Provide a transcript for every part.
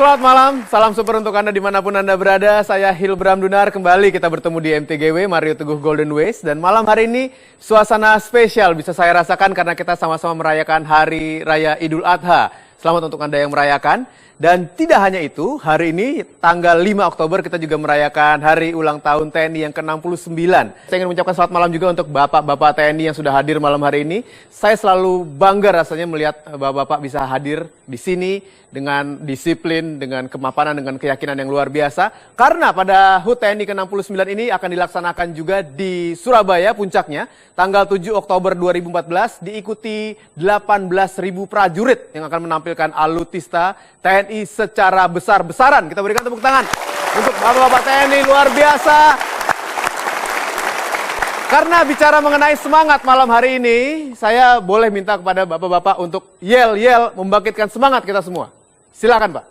selamat malam. Salam super untuk Anda dimanapun Anda berada. Saya Hilbram Dunar, kembali kita bertemu di MTGW, Mario Teguh Golden Ways. Dan malam hari ini suasana spesial bisa saya rasakan karena kita sama-sama merayakan Hari Raya Idul Adha. Selamat untuk Anda yang merayakan. Dan tidak hanya itu, hari ini tanggal 5 Oktober kita juga merayakan Hari Ulang Tahun TNI yang ke-69. Saya ingin mengucapkan selamat malam juga untuk Bapak-Bapak TNI yang sudah hadir malam hari ini. Saya selalu bangga rasanya melihat Bapak-Bapak bisa hadir di sini dengan disiplin, dengan kemapanan, dengan keyakinan yang luar biasa. Karena pada HUT TNI ke-69 ini akan dilaksanakan juga di Surabaya puncaknya, tanggal 7 Oktober 2014, diikuti 18.000 prajurit yang akan menampilkan alutista TNI secara besar-besaran. Kita berikan tepuk tangan untuk Bapak-Bapak TNI luar biasa. Karena bicara mengenai semangat malam hari ini, saya boleh minta kepada Bapak-Bapak untuk yel-yel membangkitkan semangat kita semua. Silakan, Pak.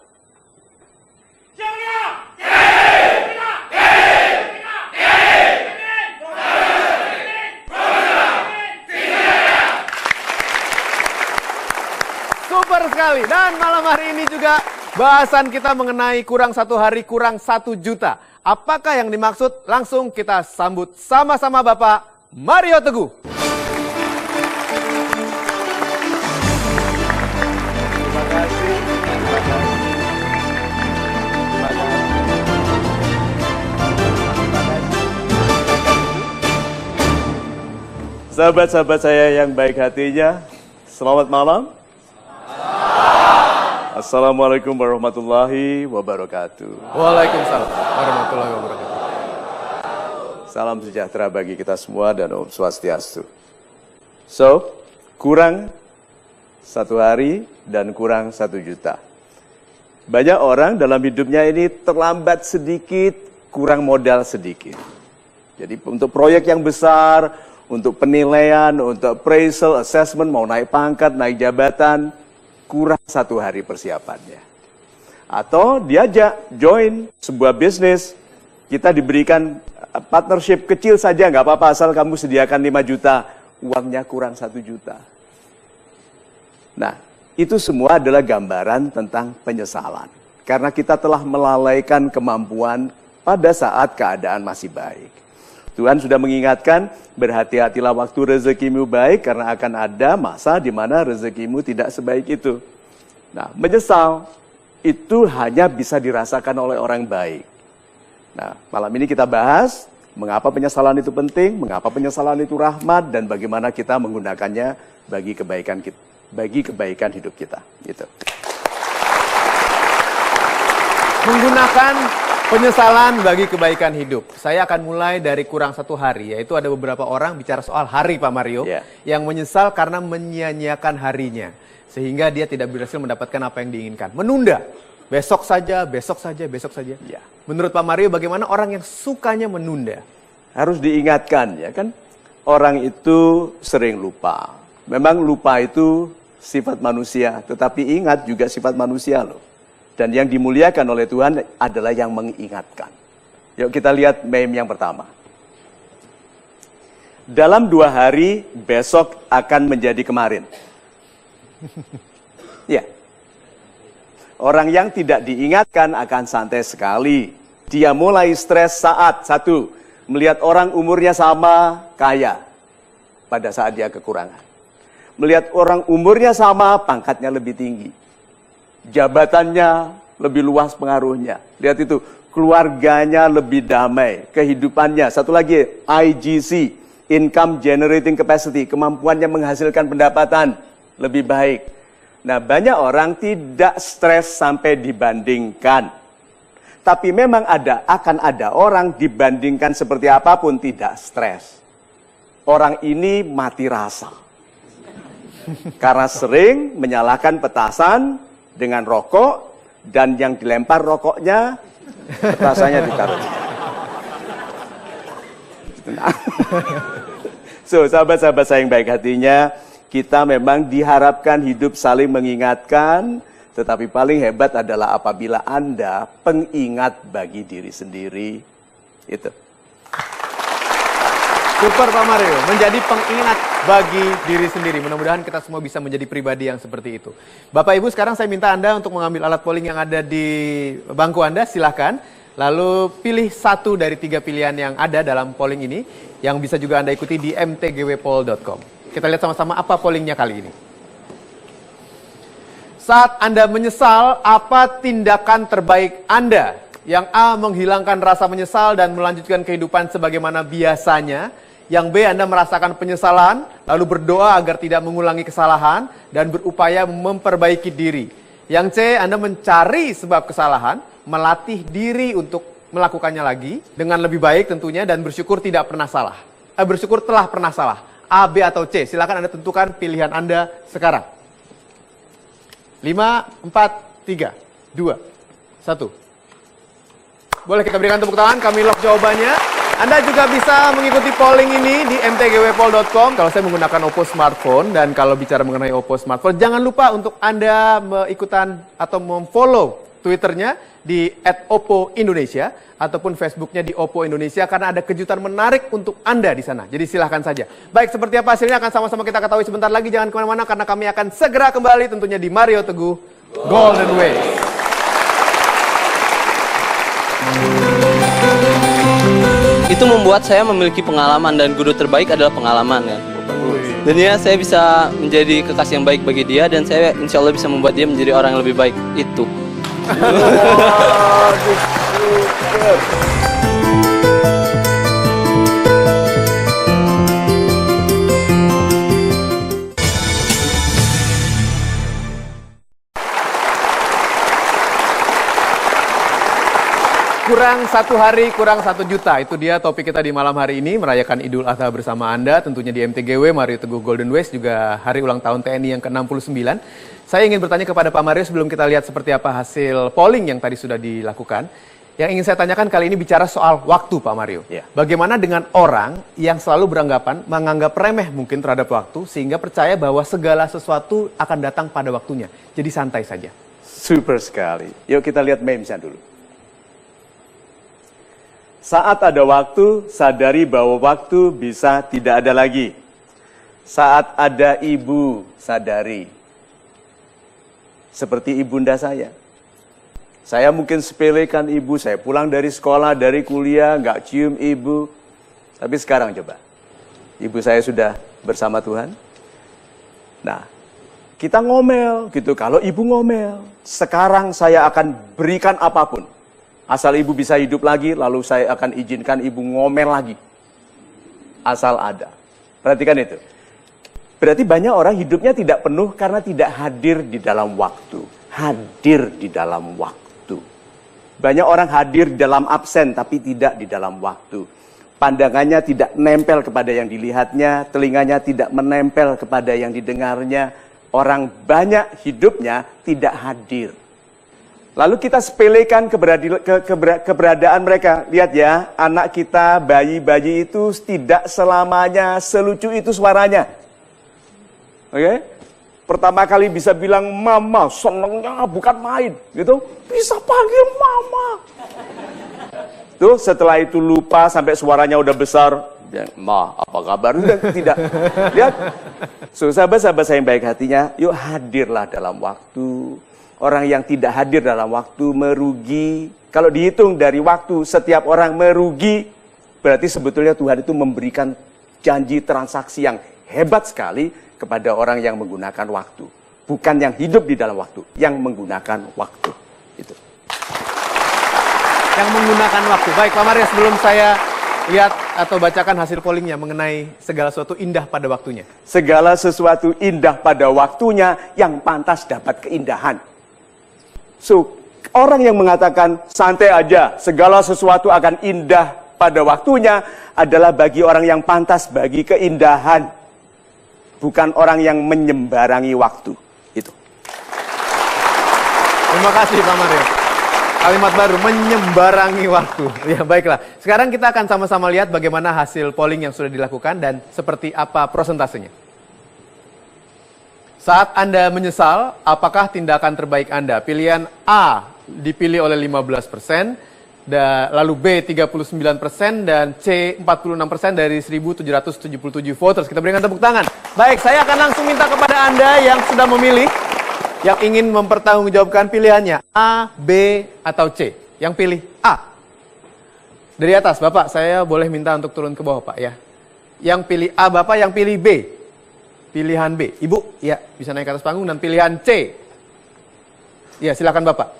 Super sekali. Dan malam hari ini juga bahasan kita mengenai kurang 1 hari, kurang 1 juta. Apakah yang dimaksud? Langsung kita sambut sama-sama Bapak Mario Teguh. Terima kasih. Sahabat-sahabat saya yang baik hatinya, selamat malam. Assalamualaikum warahmatullahi wabarakatuh. Waalaikumsalam warahmatullahi wabarakatuh. Salam sejahtera bagi kita semua dan Om Swastiastu. So, kurang 1 hari dan kurang 1 juta. Banyak orang dalam hidupnya ini terlambat sedikit, kurang modal sedikit. Jadi untuk proyek yang besar, untuk penilaian, untuk appraisal, assessment, mau naik pangkat, naik jabatan, kurang 1 hari persiapannya. Atau diajak join sebuah bisnis, kita diberikan partnership kecil saja, nggak apa-apa asal kamu sediakan 5 juta, uangnya kurang 1 juta. Nah, itu semua adalah gambaran tentang penyesalan. Karena kita telah melalaikan kemampuan pada saat keadaan masih baik. Tuhan sudah mengingatkan, berhati-hatilah waktu rezekimu baik, karena akan ada masa di mana rezekimu tidak sebaik itu. Nah, menyesal itu hanya bisa dirasakan oleh orang baik. Nah, malam ini kita bahas mengapa penyesalan itu penting, mengapa penyesalan itu rahmat, dan bagaimana kita menggunakannya bagi kebaikan hidup kita. Gitu. Menggunakan penyesalan bagi kebaikan hidup. Saya akan mulai dari kurang 1 hari, yaitu ada beberapa orang bicara soal hari, Pak Mario, yang menyesal karena menyia-nyiakan harinya. Sehingga dia tidak berhasil mendapatkan apa yang diinginkan. Menunda. Besok saja, besok saja, besok saja. Ya. Menurut Pak Mario, bagaimana orang yang sukanya menunda? Harus diingatkan, ya kan? Orang itu sering lupa. Memang lupa itu sifat manusia, tetapi ingat juga sifat manusia loh. Dan yang dimuliakan oleh Tuhan adalah yang mengingatkan. Yuk kita lihat meme yang pertama. Dalam 2 hari, besok akan menjadi kemarin. Ya. Orang yang tidak diingatkan akan santai sekali. Dia mulai stres saat 1, melihat orang umurnya sama, kaya. Pada saat dia kekurangan. Melihat orang umurnya sama, pangkatnya lebih tinggi. Jabatannya lebih luas pengaruhnya. Lihat itu, keluarganya lebih damai, kehidupannya. Satu lagi, IGC, Income Generating Capacity, kemampuannya menghasilkan pendapatan lebih baik. Nah, banyak orang tidak stres sampai dibandingkan. Tapi memang akan ada orang dibandingkan seperti apapun tidak stres. Orang ini mati rasa. Karena sering menyalakan petasan dengan rokok, dan yang dilempar rokoknya, petasannya ditaruh. So, sahabat-sahabat saya yang baik hatinya, kita memang diharapkan hidup saling mengingatkan, tetapi paling hebat adalah apabila Anda pengingat bagi diri sendiri. Itu. Super Pak Mario, menjadi pengingat bagi diri sendiri. Mudah-mudahan kita semua bisa menjadi pribadi yang seperti itu. Bapak Ibu, sekarang saya minta Anda untuk mengambil alat polling yang ada di bangku Anda, silahkan. Lalu pilih satu dari 3 pilihan yang ada dalam polling ini, yang bisa juga Anda ikuti di mtgwpoll.com. Kita lihat sama-sama apa pollingnya kali ini. Saat Anda menyesal, apa tindakan terbaik Anda? Yang A, menghilangkan rasa menyesal dan melanjutkan kehidupan sebagaimana biasanya. Yang B, Anda merasakan penyesalan, lalu berdoa agar tidak mengulangi kesalahan dan berupaya memperbaiki diri. Yang C, Anda mencari sebab kesalahan, melatih diri untuk melakukannya lagi dengan lebih baik tentunya dan bersyukur tidak pernah salah. Bersyukur telah pernah salah. A, B, atau C. Silakan Anda tentukan pilihan Anda sekarang. 5, 4, 3, 2, 1. Boleh kita berikan tepuk tangan, kami lock jawabannya. Anda juga bisa mengikuti polling ini di mtgwpoll.com. Kalau saya menggunakan Oppo Smartphone, dan kalau bicara mengenai Oppo Smartphone, jangan lupa untuk Anda ikutan atau memfollow Twitternya di @oppo_indonesia ataupun Facebooknya di Oppo Indonesia, karena ada kejutan menarik untuk Anda di sana. Jadi silahkan saja. Baik, seperti apa hasilnya akan sama-sama kita ketahui sebentar lagi. Jangan kemana-mana karena kami akan segera kembali tentunya di Mario Teguh Golden Way. Itu membuat saya memiliki pengalaman, dan guru terbaik adalah pengalaman kan. Dan ya, saya bisa menjadi kekasih yang baik bagi dia, dan saya insya Allah bisa membuat dia menjadi orang yang lebih baik. Itu. Kurang 1 hari, kurang 1 juta. Itu dia topik kita di malam hari ini, merayakan Idul Adha bersama Anda, tentunya di MTGW, Mario Teguh Golden Ways, juga hari ulang tahun TNI yang ke-69. Saya ingin bertanya kepada Pak Mario sebelum kita lihat seperti apa hasil polling yang tadi sudah dilakukan. Yang ingin saya tanyakan kali ini bicara soal waktu, Pak Mario. Ya. Bagaimana dengan orang yang selalu menganggap remeh mungkin terhadap waktu, sehingga percaya bahwa segala sesuatu akan datang pada waktunya. Jadi santai saja. Super sekali. Yuk kita lihat memesnya dulu. Saat ada waktu, sadari bahwa waktu bisa tidak ada lagi. Saat ada ibu, sadari. Seperti ibunda saya. Saya mungkin sepelekan ibu, saya pulang dari sekolah, dari kuliah, nggak cium ibu. Tapi sekarang coba, ibu saya sudah bersama Tuhan. Nah, kita ngomel gitu, kalau ibu ngomel, sekarang saya akan berikan apapun. Asal ibu bisa hidup lagi, lalu saya akan izinkan ibu ngomel lagi. Asal ada. Perhatikan itu. Berarti banyak orang hidupnya tidak penuh karena tidak hadir di dalam waktu. Hadir di dalam waktu. Banyak orang hadir di dalam absen, tapi tidak di dalam waktu. Pandangannya tidak nempel kepada yang dilihatnya, telinganya tidak menempel kepada yang didengarnya. Orang banyak hidupnya tidak hadir. Lalu kita sepelekan keberadaan mereka. Lihat ya, anak kita, bayi-bayi itu tidak selamanya selucu itu suaranya. Oke? Pertama kali bisa bilang mama, senengnya bukan main. Gitu, bisa panggil mama. Tuh, setelah itu lupa sampai suaranya udah besar. Ma, apa kabar? Tidak. Lihat, sahabat-sahabat saya yang baik hatinya, yuk hadirlah dalam waktu. Orang yang tidak hadir dalam waktu merugi. Kalau dihitung dari waktu setiap orang merugi, berarti sebetulnya Tuhan itu memberikan janji transaksi yang hebat sekali kepada orang yang menggunakan waktu. Bukan yang hidup di dalam waktu, yang menggunakan waktu. Itu. Yang menggunakan waktu. Baik Pak Mario, sebelum saya lihat atau bacakan hasil pollingnya mengenai segala sesuatu indah pada waktunya. Segala sesuatu indah pada waktunya, yang pantas dapat keindahan. So, orang yang mengatakan santai aja, segala sesuatu akan indah pada waktunya adalah bagi orang yang pantas bagi keindahan. Bukan orang yang menyembarangi waktu. Itu. Terima kasih Pak Mario. Kalimat baru, menyembarangi waktu. Ya baiklah, sekarang kita akan sama-sama lihat bagaimana hasil polling yang sudah dilakukan dan seperti apa prosentasenya. Saat Anda menyesal, apakah tindakan terbaik Anda? Pilihan A dipilih oleh 15%, Lalu B 39% dan C 46% dari 1.777 voters. Kita berikan tepuk tangan. Baik, saya akan langsung minta kepada Anda yang sudah memilih, yang ingin mempertanggungjawabkan pilihannya A, B, atau C. Yang pilih A. Dari atas, Bapak, saya boleh minta untuk turun ke bawah, Pak, ya. Yang pilih A, Bapak, yang pilih B. Pilihan B. Ibu, ya, bisa naik ke atas panggung. Dan pilihan C. Ya, silakan Bapak.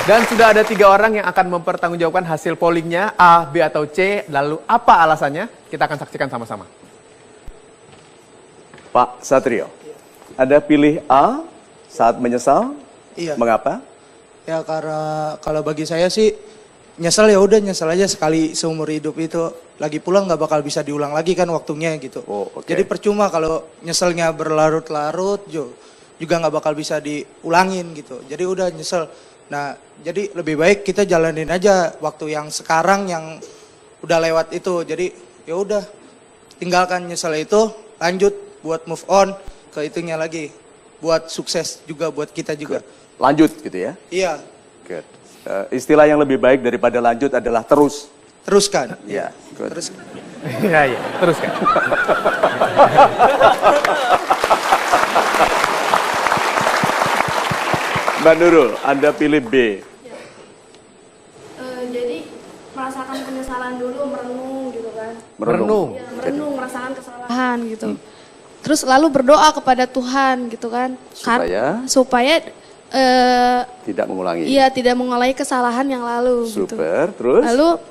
Dan sudah ada 3 orang yang akan mempertanggungjawabkan hasil pollingnya, A, B, atau C. Lalu apa alasannya? Kita akan saksikan sama-sama. Pak Satrio, Anda pilih A saat menyesal? Iya. Mengapa? Ya karena kalau bagi saya sih nyesel ya udah nyesel aja sekali seumur hidup itu. Lagi pula nggak bakal bisa diulang lagi kan waktunya gitu. Oh, oke. Jadi percuma kalau nyeselnya berlarut-larut juga nggak bakal bisa diulangin gitu. Jadi udah nyesel. Nah jadi lebih baik kita jalanin aja waktu yang sekarang yang udah lewat itu. Jadi ya udah tinggalkan nyesel itu, lanjut buat move on ke itunya lagi. Buat sukses juga buat kita juga. Lanjut gitu ya? Iya. Good. Istilah yang lebih baik daripada lanjut adalah terus. Teruskan. Ya, good. Terus. Iya, teruskan. Mbak Nurul, Anda pilih B. Jadi merasakan penyesalan dulu, merenung gitu kan. Merenung. Ya, merenung, merasakan kesalahan gitu. Terus lalu berdoa kepada Tuhan gitu kan. Supaya Tidak mengulangi. iya tidak mengulangi kesalahan yang lalu gitu. Super, terus? Lalu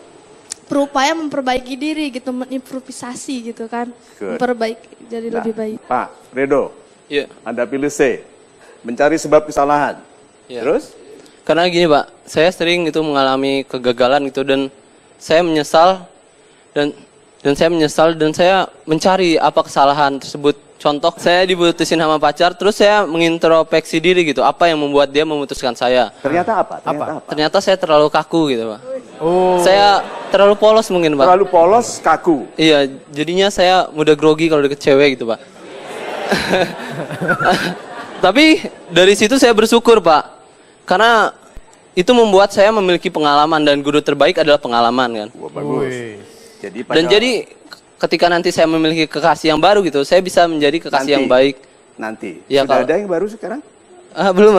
berupaya memperbaiki diri gitu, mengimprovisasi gitu kan. Good. Memperbaiki jadi lebih baik. Pak Redo, Iya. Anda pilih C. Mencari sebab kesalahan. Iya. Terus? Karena gini Pak, saya sering itu mengalami kegagalan gitu dan saya menyesal dan saya mencari apa kesalahan tersebut. Contoh, saya diputusin sama pacar, terus saya mengintrospeksi diri gitu, apa yang membuat dia memutuskan saya. Ternyata apa? Ternyata saya terlalu kaku gitu Pak. Oh. Saya terlalu polos mungkin Pak. Terlalu polos, kaku. Iya, jadinya saya mudah grogi kalau deket cewek gitu Pak. Tapi dari situ saya bersyukur Pak, karena itu membuat saya memiliki pengalaman dan guru terbaik adalah pengalaman kan. Wah, bagus. Wih. Jadi Ketika nanti saya memiliki kekasih yang baru gitu, saya bisa menjadi kekasih yang baik. Nanti. Ya, Sudah kalau- ada yang baru sekarang? Belum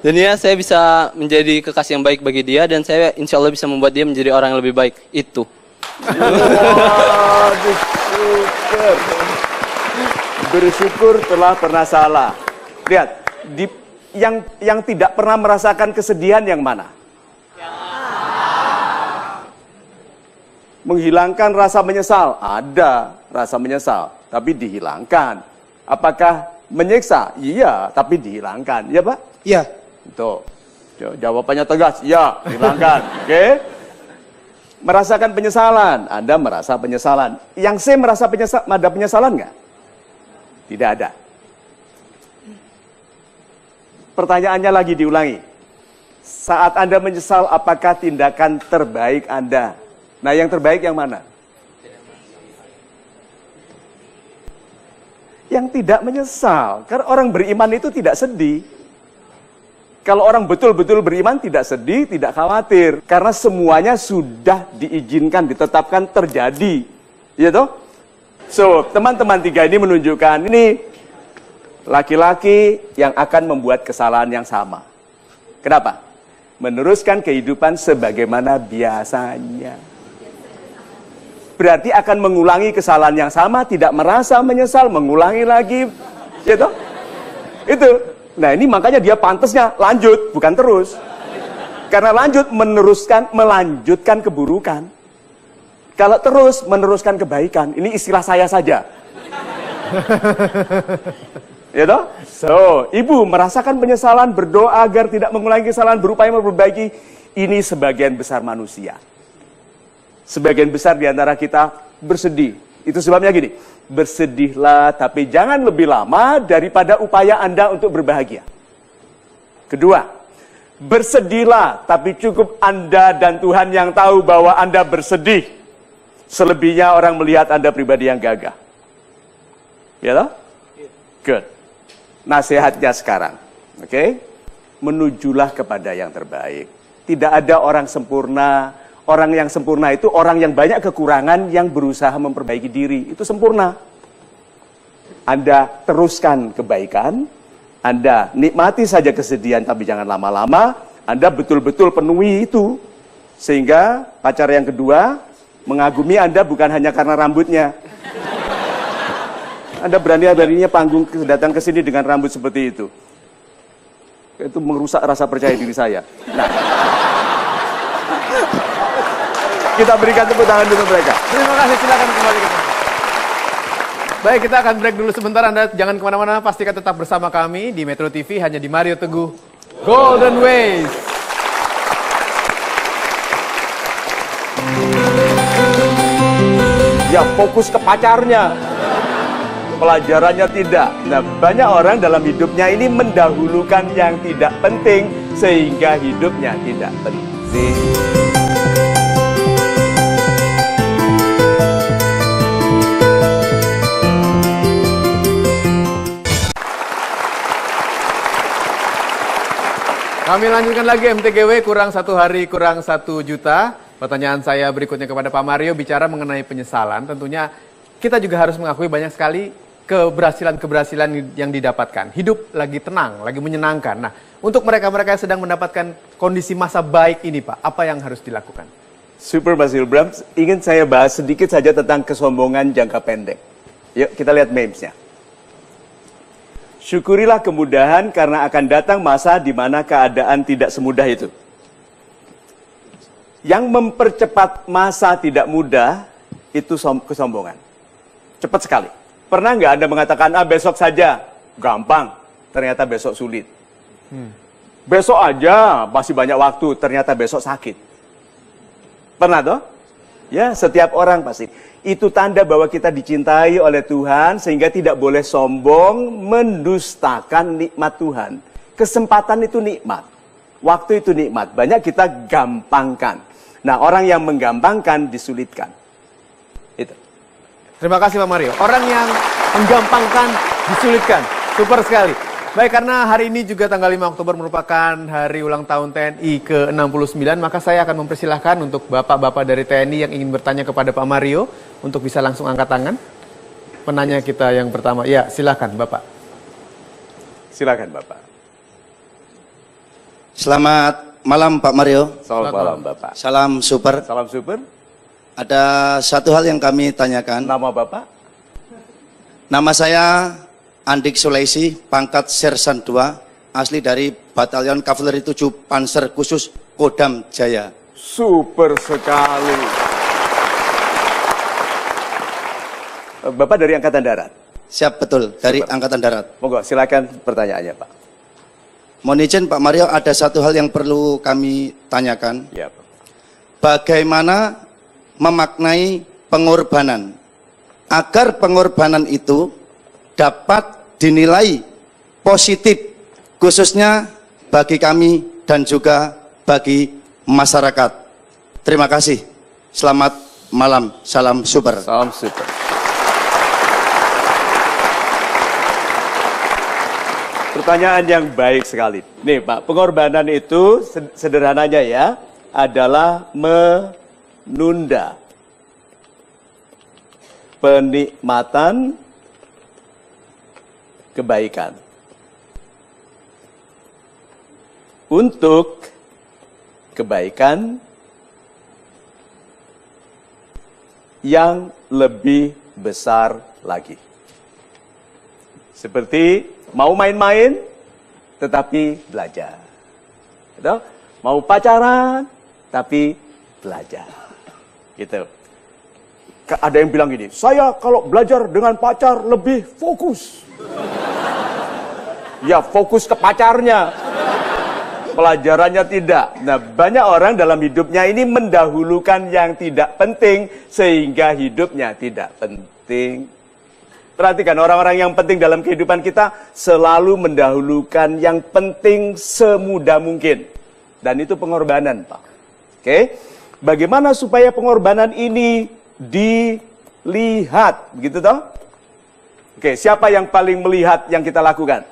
Dan ya saya bisa menjadi kekasih yang baik bagi dia dan saya insya Allah bisa membuat dia menjadi orang yang lebih baik. Itu. Wah, bersyukur. Bersyukur telah pernah salah. Lihat, yang tidak pernah merasakan kesedihan yang mana? Menghilangkan rasa menyesal, ada rasa menyesal, tapi dihilangkan. Apakah menyiksa? Iya, tapi dihilangkan. Iya, Pak? Iya. Tuh. Jawabannya tegas, iya, dihilangkan. Oke? Merasakan penyesalan, Anda merasa penyesalan. Yang C merasa ada penyesalan nggak? Tidak ada. Pertanyaannya lagi diulangi. Saat Anda menyesal, apakah tindakan terbaik Anda? Nah, yang terbaik yang mana? Yang tidak menyesal. Karena orang beriman itu tidak sedih. Kalau orang betul-betul beriman tidak sedih, tidak khawatir. Karena semuanya sudah diizinkan, ditetapkan terjadi. Iya toh? So, teman-teman 3 ini menunjukkan ini laki-laki yang akan membuat kesalahan yang sama. Kenapa? Meneruskan kehidupan sebagaimana biasanya. Berarti akan mengulangi kesalahan yang sama, tidak merasa menyesal, mengulangi lagi. Ya toh? Itu. Nah, ini makanya dia pantasnya lanjut, bukan terus. Karena lanjut melanjutkan keburukan. Kalau terus meneruskan kebaikan, ini istilah saya saja. Ya toh? So, ibu merasakan penyesalan, berdoa agar tidak mengulangi kesalahan, berupaya memperbaiki. Ini sebagian besar manusia. Sebagian besar di antara kita bersedih. Itu sebabnya gini, bersedihlah tapi jangan lebih lama daripada upaya Anda untuk berbahagia. Kedua, bersedihlah tapi cukup Anda dan Tuhan yang tahu bahwa Anda bersedih. Selebihnya orang melihat Anda pribadi yang gagah. Ya toh? Good. Nasihatnya sekarang, oke? Menujulah kepada yang terbaik. Tidak ada orang sempurna. Orang yang sempurna itu orang yang banyak kekurangan yang berusaha memperbaiki diri. Itu sempurna. Anda teruskan kebaikan, Anda nikmati saja kesedihan tapi jangan lama-lama, Anda betul-betul penuhi itu. Sehingga pacar yang kedua mengagumi Anda bukan hanya karena rambutnya. Anda berani-beraninya panggung datang ke sini dengan rambut seperti itu. Itu merusak rasa percaya diri saya. Nah, kita berikan tepuk tangan dulu mereka. Terima kasih, silakan kembali ke tempat. Baik, kita akan break dulu sebentar. Anda jangan kemana-mana, pastikan tetap bersama kami di Metro TV, hanya di Mario Teguh Golden Ways. Ya fokus ke pacarnya, pelajarannya tidak. Nah, banyak orang dalam hidupnya ini mendahulukan yang tidak penting sehingga hidupnya tidak penting. Kami lanjutkan lagi MTGW kurang 1 hari, kurang 1 juta. Pertanyaan saya berikutnya kepada Pak Mario bicara mengenai penyesalan. Tentunya kita juga harus mengakui banyak sekali keberhasilan-keberhasilan yang didapatkan. Hidup lagi tenang, lagi menyenangkan. Nah, untuk mereka-mereka yang sedang mendapatkan kondisi masa baik ini, Pak, apa yang harus dilakukan? Super Mas Hilbram, ingin saya bahas sedikit saja tentang kesombongan jangka pendek. Yuk kita lihat memesnya. Syukurilah kemudahan karena akan datang masa di mana keadaan tidak semudah itu. Yang mempercepat masa tidak mudah, itu kesombongan. Cepat sekali. Pernah nggak Anda mengatakan, besok saja, gampang, ternyata besok sulit. Besok aja, masih banyak waktu, ternyata besok sakit. Pernah toh? Ya, setiap orang pasti. Itu tanda bahwa kita dicintai oleh Tuhan, sehingga tidak boleh sombong, mendustakan nikmat Tuhan. Kesempatan itu nikmat. Waktu itu nikmat. Banyak kita gampangkan. Nah, orang yang menggampangkan disulitkan. Itu. Terima kasih Pak Mario. Orang yang menggampangkan disulitkan. Super sekali. Baik, karena hari ini juga tanggal 5 Oktober merupakan hari ulang tahun TNI ke-69, maka saya akan mempersilahkan untuk bapak-bapak dari TNI yang ingin bertanya kepada Pak Mario untuk bisa langsung angkat tangan. Penanya kita yang pertama. Ya, silakan Bapak. Silakan Bapak. Selamat malam Pak Mario. Selamat malam Bapak. Salam super. Salam super. Ada satu hal yang kami tanyakan. Nama Bapak? Nama saya Andik Sulaishi, pangkat Sersan 2, asli dari Batalion Kavaleri 7 Panzer Khusus Kodam Jaya. Super sekali. Bapak dari Angkatan Darat? Siap, betul, dari Super. Angkatan Darat. Monggo, silakan pertanyaannya Pak. Mohon izin Pak Mario, ada satu hal yang perlu kami tanyakan. Ya, Pak. Bagaimana memaknai pengorbanan agar pengorbanan itu dapat dinilai positif khususnya bagi kami dan juga bagi masyarakat. Terima kasih. Selamat malam. Salam super. Salam super. Pertanyaan yang baik sekali. Nih Pak, pengorbanan itu sederhananya ya, adalah menunda penikmatan kebaikan untuk kebaikan yang lebih besar lagi. Seperti mau main-main tetapi belajar. Gitu? Mau pacaran tapi belajar. Gitu. Ada yang bilang gini, saya kalau belajar dengan pacar lebih fokus. Ya fokus ke pacarnya, pelajarannya tidak. Nah, banyak orang dalam hidupnya ini mendahulukan yang tidak penting sehingga hidupnya tidak penting. Perhatikan, orang-orang yang penting dalam kehidupan kita selalu mendahulukan yang penting semudah mungkin. Dan itu pengorbanan, Pak. Oke? Bagaimana supaya pengorbanan ini dilihat, begitu toh? Oke, siapa yang paling melihat yang kita lakukan?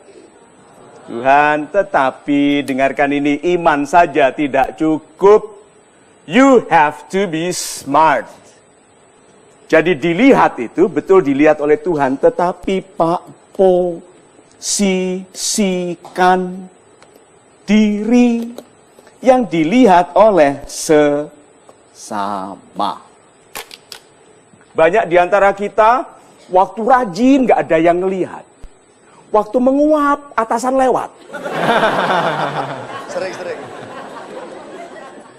Tuhan, tetapi dengarkan ini, iman saja tidak cukup. You have to be smart. Jadi dilihat itu betul dilihat oleh Tuhan, tetapi posisikan diri yang dilihat oleh sesama. Banyak di antara kita, waktu rajin gak ada yang ngelihat. Waktu menguap, atasan lewat. Sering-sering.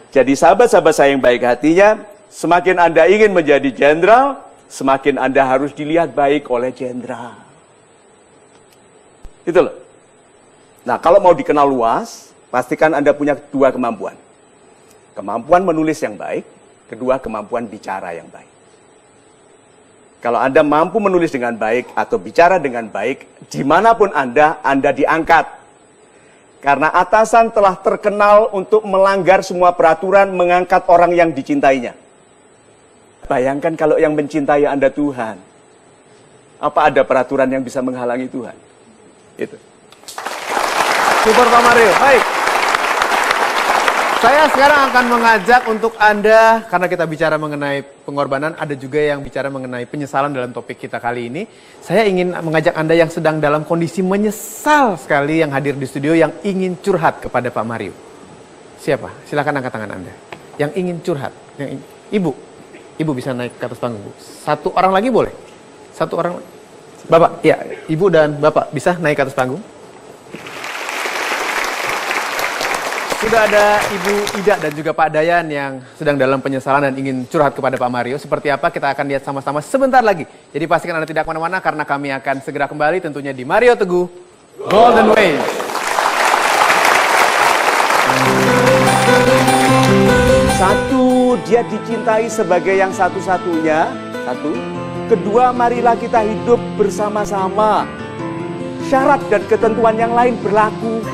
Jadi sahabat-sahabat saya yang baik hatinya, semakin Anda ingin menjadi jenderal, semakin Anda harus dilihat baik oleh jenderal. Itu loh. Nah, kalau mau dikenal luas, pastikan Anda punya dua kemampuan. Kemampuan menulis yang baik, kedua kemampuan bicara yang baik. Kalau Anda mampu menulis dengan baik atau bicara dengan baik, dimanapun Anda diangkat. Karena atasan telah terkenal untuk melanggar semua peraturan, mengangkat orang yang dicintainya. Bayangkan kalau yang mencintai Anda Tuhan. Apa ada peraturan yang bisa menghalangi Tuhan? Itu. Super Pak Mario, baik. Saya sekarang akan mengajak untuk Anda, karena kita bicara mengenai pengorbanan, ada juga yang bicara mengenai penyesalan dalam topik kita kali ini. Saya ingin mengajak Anda yang sedang dalam kondisi menyesal sekali yang hadir di studio, yang ingin curhat kepada Pak Mario. Siapa? Silakan angkat tangan Anda. Yang ingin curhat. Ibu bisa naik ke atas panggung, Bu. Satu orang lagi boleh? Satu orang. Bapak, ya, Ibu dan Bapak bisa naik ke atas panggung. Sudah ada Ibu Ida dan juga Pak Dayan yang sedang dalam penyesalan dan ingin curhat kepada Pak Mario. Seperti apa kita akan lihat sama-sama sebentar lagi. Jadi pastikan Anda tidak kemana-mana karena kami akan segera kembali tentunya di Mario Teguh Golden Ways. Satu, dia dicintai sebagai yang satu-satunya. Satu. Kedua, marilah kita hidup bersama-sama. Syarat dan ketentuan yang lain berlaku.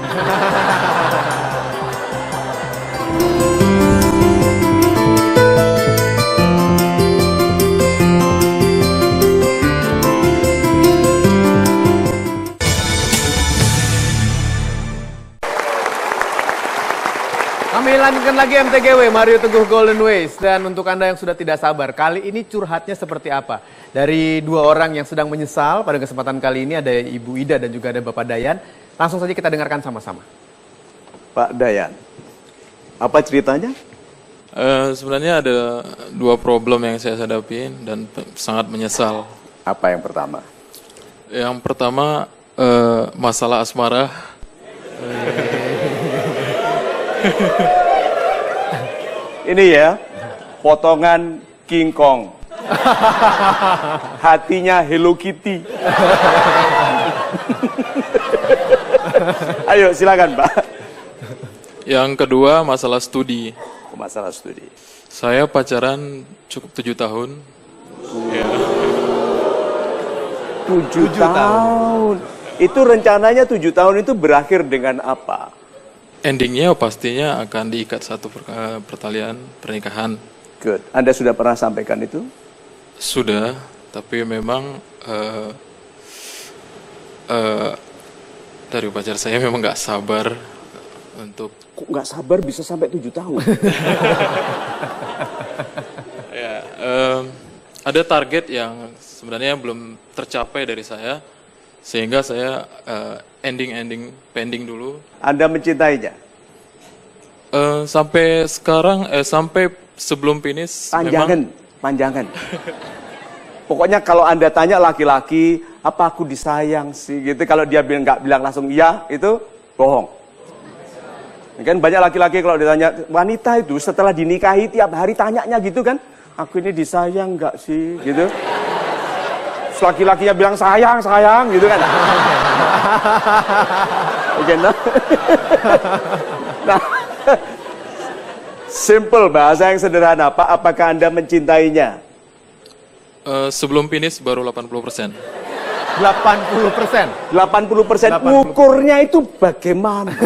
Kami lanjutkan lagi MTGW, Mario Teguh Golden Ways. Dan untuk Anda yang sudah tidak sabar, kali ini curhatnya seperti apa? Dari dua orang yang sedang menyesal, pada kesempatan kali ini ada Ibu Ida dan juga ada Bapak Dayan. Langsung saja kita dengarkan sama-sama. Pak Dayan, apa ceritanya? Sebenarnya ada dua problem yang saya hadapin dan sangat menyesal. Apa yang pertama? Yang pertama, masalah asmara. Ini ya, potongan King Kong. Hatinya Hello Kitty. Ayo silakan Pak. Yang kedua, masalah studi. Masalah studi. Saya pacaran cukup 7 tahun. 7 tahun. Itu rencananya 7 tahun itu berakhir dengan apa? Endingnya pastinya akan diikat satu pertalian pernikahan. Good. Anda sudah pernah sampaikan itu? Sudah, tapi memang dari pacar saya memang nggak sabar untuk. Kok nggak sabar bisa sampai 7 tahun? Ya, ada target yang sebenarnya belum tercapai dari saya, sehingga saya pending dulu. Anda mencintainya? Sampai sekarang, sampai sebelum finish. Panjangan. Pokoknya kalau Anda tanya laki-laki, apa aku disayang sih gitu, kalau dia nggak bilang langsung iya, itu bohong. Kan banyak laki-laki kalau ditanya, wanita itu setelah dinikahi tiap hari tanyanya gitu kan, aku ini disayang nggak sih gitu. Terus laki-lakinya bilang sayang gitu kan. Oke, nah, simple, bahasa yang sederhana, Pak, apakah Anda mencintainya? Sebelum finish baru 80%. 80%. 80%. Ukurnya itu bagaimana?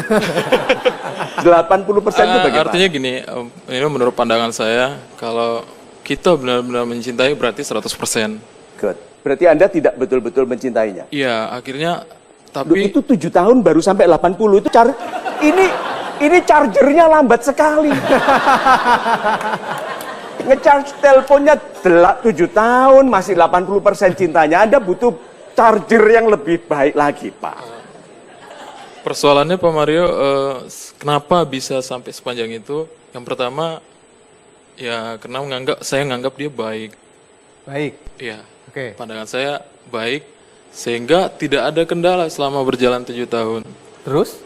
80% itu bagaimana? Artinya gini, ini menurut pandangan saya, kalau kita benar-benar mencintai berarti 100%. Good. Berarti Anda tidak betul-betul mencintainya. Iya, akhirnya Loh, tapi itu 7 tahun baru sampai 80. Itu ini chargernya lambat sekali. Ngecharge teleponnya 7 tahun masih 80% cintanya. Anda butuh charger yang lebih baik lagi, Pak. persoalannya Pak Mario, kenapa bisa sampai sepanjang itu? Yang pertama, ya karena saya menganggap dia baik. Baik. Iya. Oke. Pandangan saya baik, sehingga tidak ada kendala selama berjalan 7 tahun. Terus?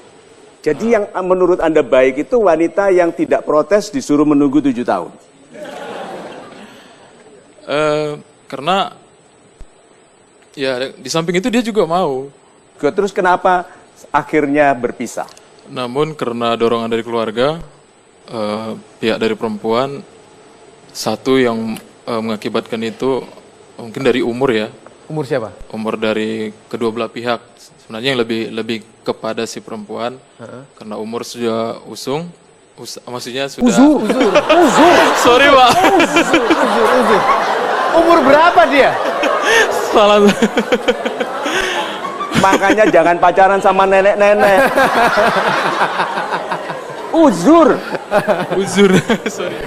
Jadi yang menurut Anda baik itu wanita yang tidak protes disuruh menunggu 7 tahun. Karena ya di samping itu dia juga mau. Terus kenapa akhirnya berpisah? Namun karena dorongan dari keluarga, pihak dari perempuan, satu yang mengakibatkan itu mungkin dari umur ya. Umur siapa? Umur dari kedua belah pihak. Sebenarnya yang lebih kepada si perempuan, karena umur sudah maksudnya sudah. Uzur. Sorry Pak. Uzur. Umur berapa dia? Salah. Makanya jangan pacaran sama nenek-nenek. Uzur. Sorry.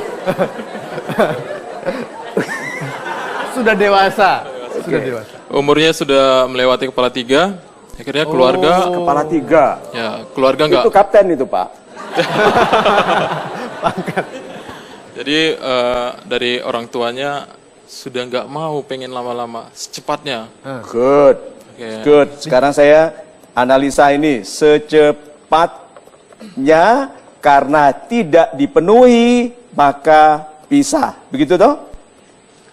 Sudah dewasa. Sudah dewasa. Umurnya sudah melewati kepala 3. Akhirnya keluarga, Kepala 3. ya keluarga nggak. Itu kapten itu, Pak. Jadi dari orang tuanya sudah nggak mau, pengen lama-lama, secepatnya. Good. Oke. Good. Sekarang saya analisa ini. Secepatnya karena tidak dipenuhi maka pisah. Begitu toh?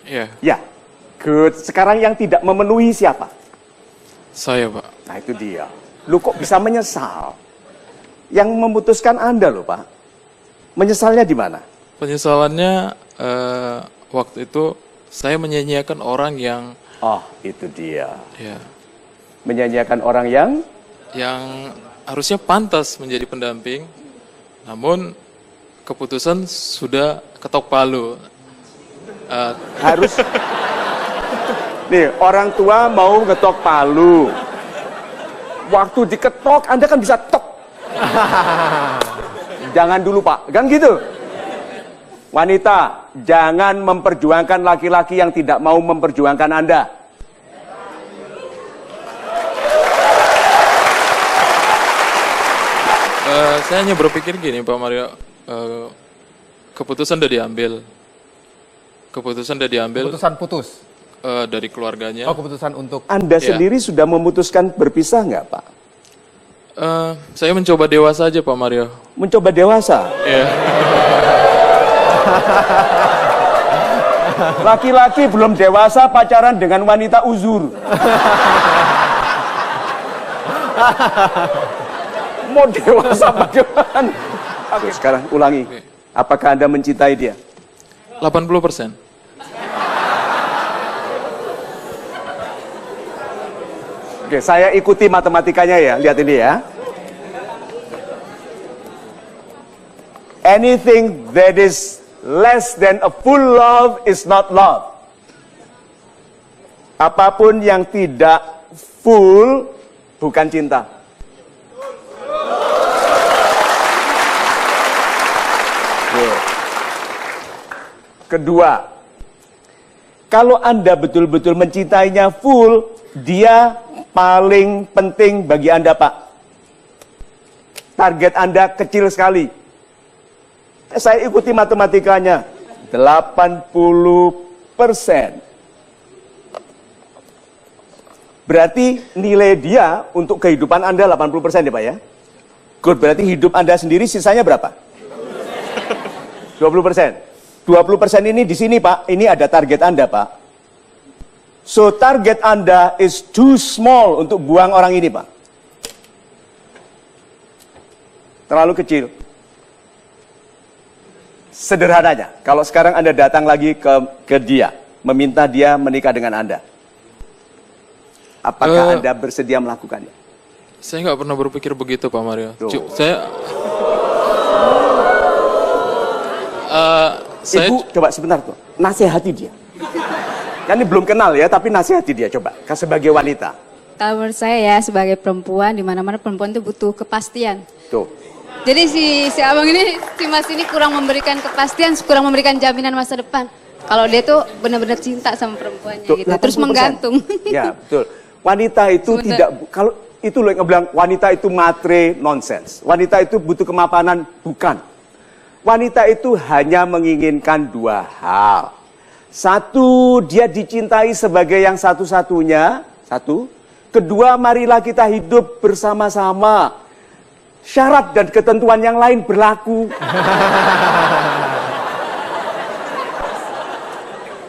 Iya, Ya. Good. Sekarang yang tidak memenuhi siapa? saya Pak. Nah itu dia. Lu kok bisa menyesal? Yang memutuskan Anda loh, Pak. Menyesalnya di mana? Penyesalannya waktu itu saya menyanyiakan orang yang Oh, itu dia. ya Menyanyiakan orang yang harusnya pantas menjadi pendamping, namun keputusan sudah ketok palu. harus nih, orang tua mau ngetok palu. Waktu diketok, Anda kan bisa tok. Jangan dulu, Pak. Kan gitu. Wanita, jangan memperjuangkan laki-laki yang tidak mau memperjuangkan Anda. Saya hanya berpikir gini Pak Mario, keputusan sudah diambil. Keputusan Putus. Dari keluarganya. Oh, keputusan untuk Anda Ya. sendiri sudah memutuskan berpisah nggak, Pak? Saya mencoba dewasa aja Pak Mario. Mencoba dewasa. Ya. Laki-laki belum dewasa pacaran dengan wanita uzur. Mau dewasa bagaimana? Oke, sekarang ulangi. Apakah Anda mencintai dia? 80%. Oke, saya ikuti matematikanya ya. Lihat ini ya. Anything that is less than a full love is not love. Apapun yang tidak full bukan cinta. Kedua, kalau Anda betul-betul mencintainya full, dia paling penting bagi Anda, Pak. Target Anda kecil sekali. Saya ikuti matematikanya. 80%. Berarti nilai dia untuk kehidupan Anda 80% ya, Pak ya? Good, berarti hidup Anda sendiri sisanya berapa? 20%. 20% ini di sini, Pak. Ini ada target Anda, Pak. So, target Anda is too small untuk buang orang ini, Pak. Terlalu kecil. Sederhananya, kalau sekarang Anda datang lagi ke dia, meminta dia menikah dengan Anda. Apakah Anda bersedia melakukannya? Saya nggak pernah berpikir begitu Pak Mario. Tuh. Saya Ibu, coba sebentar tuh. Nasihati dia. Kan ini belum kenal ya, tapi nasihati dia coba. Kan sebagai wanita. Kalau menurut saya ya sebagai perempuan, di mana-mana perempuan itu butuh kepastian. Tuh. Jadi si abang ini, si mas ini kurang memberikan kepastian, kurang memberikan jaminan masa depan. Kalau dia tuh benar-benar cinta sama perempuannya Tuh, gitu, terus 80%. menggantung. Ya betul. Wanita itu tidak, kalau itu loh yang bilang wanita itu matre nonsense. Wanita itu butuh kemapanan, bukan. Wanita itu hanya menginginkan dua hal. Satu, dia dicintai sebagai yang satu-satunya. Satu. Kedua, marilah kita hidup bersama-sama. Syarat dan ketentuan yang lain berlaku.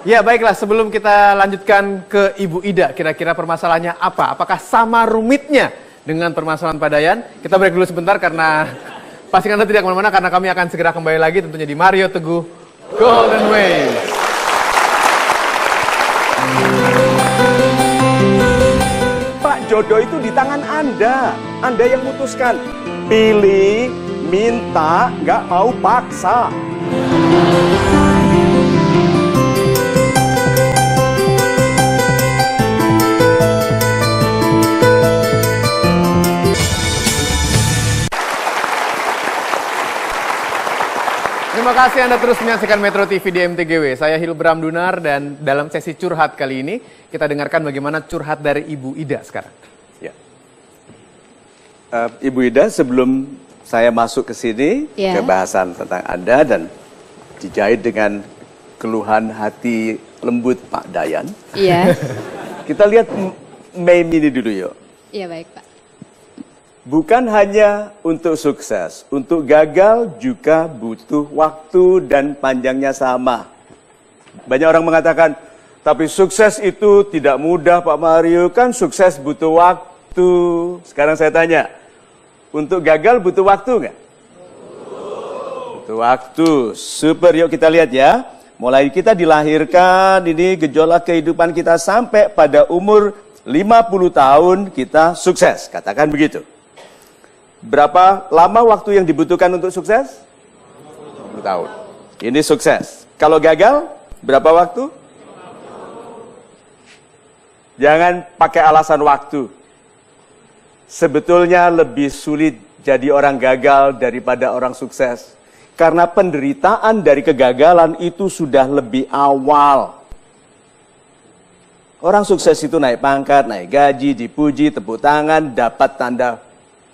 Ya baiklah, sebelum kita lanjutkan ke Ibu Ida, kira-kira permasalahannya apa? Apakah sama rumitnya dengan permasalahan Pak Dayan? Kita break dulu sebentar karena pastikan Anda tidak kemana-mana karena kami akan segera kembali lagi tentunya di Mario Teguh Golden Way. Pak, jodoh itu di tangan Anda. Anda yang putuskan. Pilih, minta, nggak mau paksa. Terima kasih Anda terus menyaksikan Metro TV di MTGW. Saya Hilbram Dunar dan dalam sesi curhat kali ini kita dengarkan bagaimana curhat dari Ibu Ida sekarang. Ya. Ibu Ida, sebelum saya masuk ke sini, Ya. ke bahasan tentang Anda dan dijahit dengan keluhan hati lembut Pak Dayan. Iya, Kita lihat meme ini dulu yuk. iya baik Pak. Bukan hanya untuk sukses, untuk gagal juga butuh waktu dan panjangnya sama. Banyak orang mengatakan, tapi sukses itu tidak mudah Pak Mario, kan sukses butuh waktu. Sekarang saya tanya, untuk gagal butuh waktu nggak? Butuh waktu, super yuk kita lihat ya. Mulai kita dilahirkan, ini gejolak kehidupan kita sampai pada umur 50 tahun kita sukses, katakan begitu. Berapa lama waktu yang dibutuhkan untuk sukses? 50 tahun. Ini sukses. Kalau gagal, berapa waktu? Jangan pakai alasan waktu. Sebetulnya lebih sulit jadi orang gagal daripada orang sukses. Karena penderitaan dari kegagalan itu sudah lebih awal. Orang sukses itu naik pangkat, naik gaji, dipuji, tepuk tangan, dapat tanda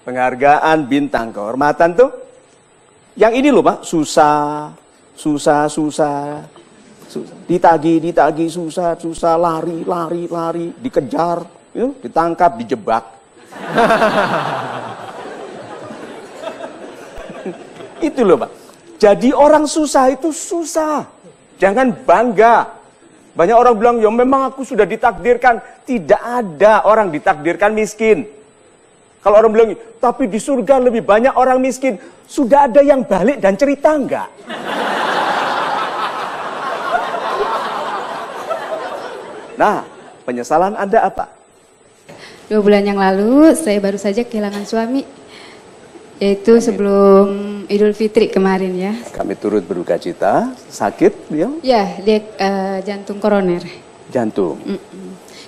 penghargaan, bintang kehormatan tuh. Yang ini loh Pak, susah. Ditagi, susah, lari, dikejar, ditangkap, dijebak. Itu loh Pak. Jadi orang susah itu susah. Jangan bangga. Banyak orang bilang, ya memang aku sudah ditakdirkan. Tidak ada orang ditakdirkan miskin. Kalau orang bilang, tapi di surga lebih banyak orang miskin. Sudah ada yang balik dan cerita enggak? Nah, penyesalan Anda apa? 2 bulan yang lalu saya baru saja kehilangan suami. Yaitu sebelum Idul Fitri kemarin ya. Kami turut berduka cita. Sakit dia? Ya, dia jantung koroner. Jantung.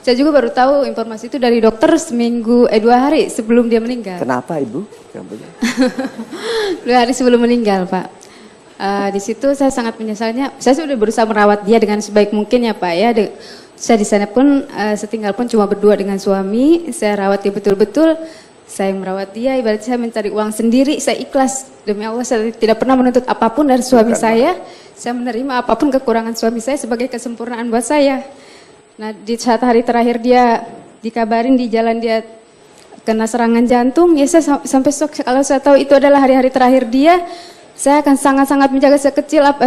Saya juga baru tahu informasi itu dari dokter 2 hari sebelum dia meninggal. Kenapa Ibu? 2 hari sebelum meninggal Pak. Di situ saya sangat menyesalnya. Saya sudah berusaha merawat dia dengan sebaik mungkin ya Pak ya. Saya di sana pun setinggal pun cuma berdua dengan suami. Saya rawat dia betul-betul. Saya merawat dia, ibaratnya saya mencari uang sendiri. Saya ikhlas demi Allah. Saya tidak pernah menuntut apapun dari suami saya. Saya menerima apapun kekurangan suami saya sebagai kesempurnaan buat saya. Nah di saat hari terakhir dia dikabarin di jalan dia kena serangan jantung, ya saya sampai shock. Kalau saya tahu itu adalah hari-hari terakhir dia, saya akan sangat-sangat menjaga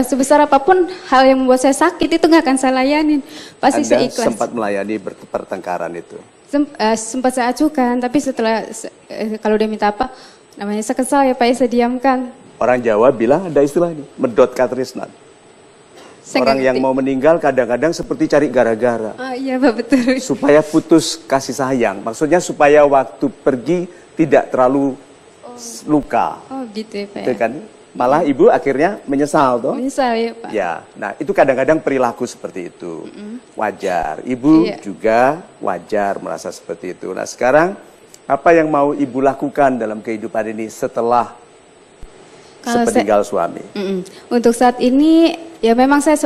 sebesar apapun hal yang membuat saya sakit itu nggak akan saya layanin. Pasti Anda saya ikhlas. sempat melayani pertengkaran itu? Sempat saya acukan, tapi setelah kalau dia minta apa, namanya saya kesal ya Pak, saya diamkan. Orang Jawa bilang ada istilah ini, medot katresnan. Orang yang mau meninggal kadang-kadang seperti cari gara-gara. Oh iya Pak, betul. Supaya putus kasih sayang. Maksudnya supaya waktu pergi tidak terlalu luka. Oh gitu ya Pak. Itu kan Malah ibu akhirnya menyesal toh? Menyesal ya Pak. Ya, nah itu kadang-kadang perilaku seperti itu. Wajar. Ibu Iya. juga wajar merasa seperti itu. Nah sekarang apa yang mau ibu lakukan dalam kehidupan ini setelah Kalau sepeninggal suami? Untuk saat ini ya memang saya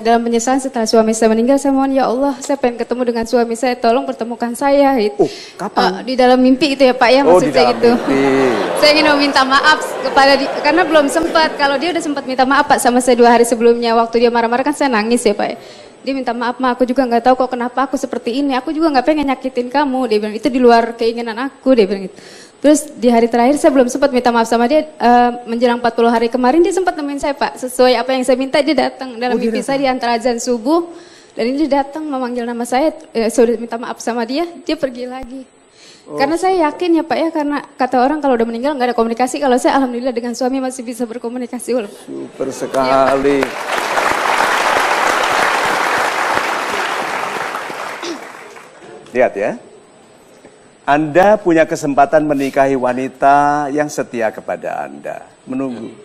dalam penyesalan setelah suami saya meninggal, saya mohon ya Allah, saya pengen ketemu dengan suami saya, tolong pertemukan saya. Gitu. Oh, kapan? Di dalam mimpi itu ya Pak ya, Oh, maksud di saya dalam gitu. mimpi. Saya ingin meminta maaf kepada karena belum sempat. Kalau dia udah sempat minta maaf Pak sama saya 2 hari sebelumnya, waktu dia marah-marah kan saya nangis ya Pak. Dia minta maaf, Ma, aku juga nggak tahu kok kenapa aku seperti ini. Aku juga nggak pengen nyakitin kamu. Dia bilang itu di luar keinginan aku. Dia bilang gitu. Terus di hari terakhir saya belum sempat minta maaf sama dia. Menjelang 40 hari kemarin dia sempat nemuin saya Pak. Sesuai apa yang saya minta dia datang dalam mimpi saya di antara azan subuh. Dan ini dia datang memanggil nama saya. Saya udah minta maaf sama dia. Dia pergi lagi. Karena saya yakin ya Pak ya, karena kata orang kalau udah meninggal nggak ada komunikasi. Kalau saya alhamdulillah dengan suami masih bisa berkomunikasi. Super sekali. Lihat ya, Anda punya kesempatan menikahi wanita yang setia kepada Anda. Menunggu.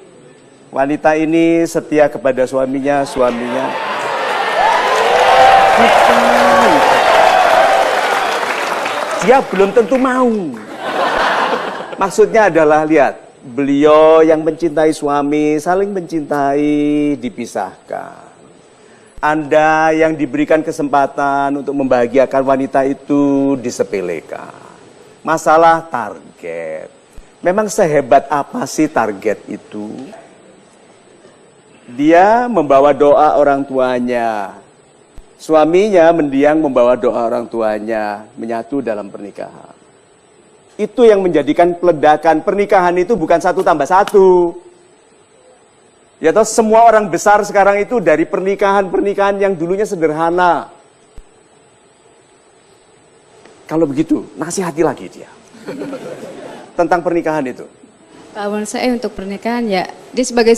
Wanita ini setia kepada suaminya, suaminya. Bukan. Dia belum tentu mau. Maksudnya adalah, lihat, beliau yang mencintai suami, saling mencintai, dipisahkan. Anda yang diberikan kesempatan untuk membahagiakan wanita itu disepelekan. Masalah target. Memang sehebat apa sih target itu? Dia membawa doa orang tuanya. Suaminya mendiang membawa doa orang tuanya, menyatu dalam pernikahan. Itu yang menjadikan peledakan. Pernikahan itu bukan 1 tambah 1. Ya toh, semua orang besar sekarang itu dari pernikahan-pernikahan yang dulunya sederhana. Kalau begitu, nasihati lagi dia. Tentang pernikahan itu. Pak, menurut saya untuk pernikahan ya, dia sebagai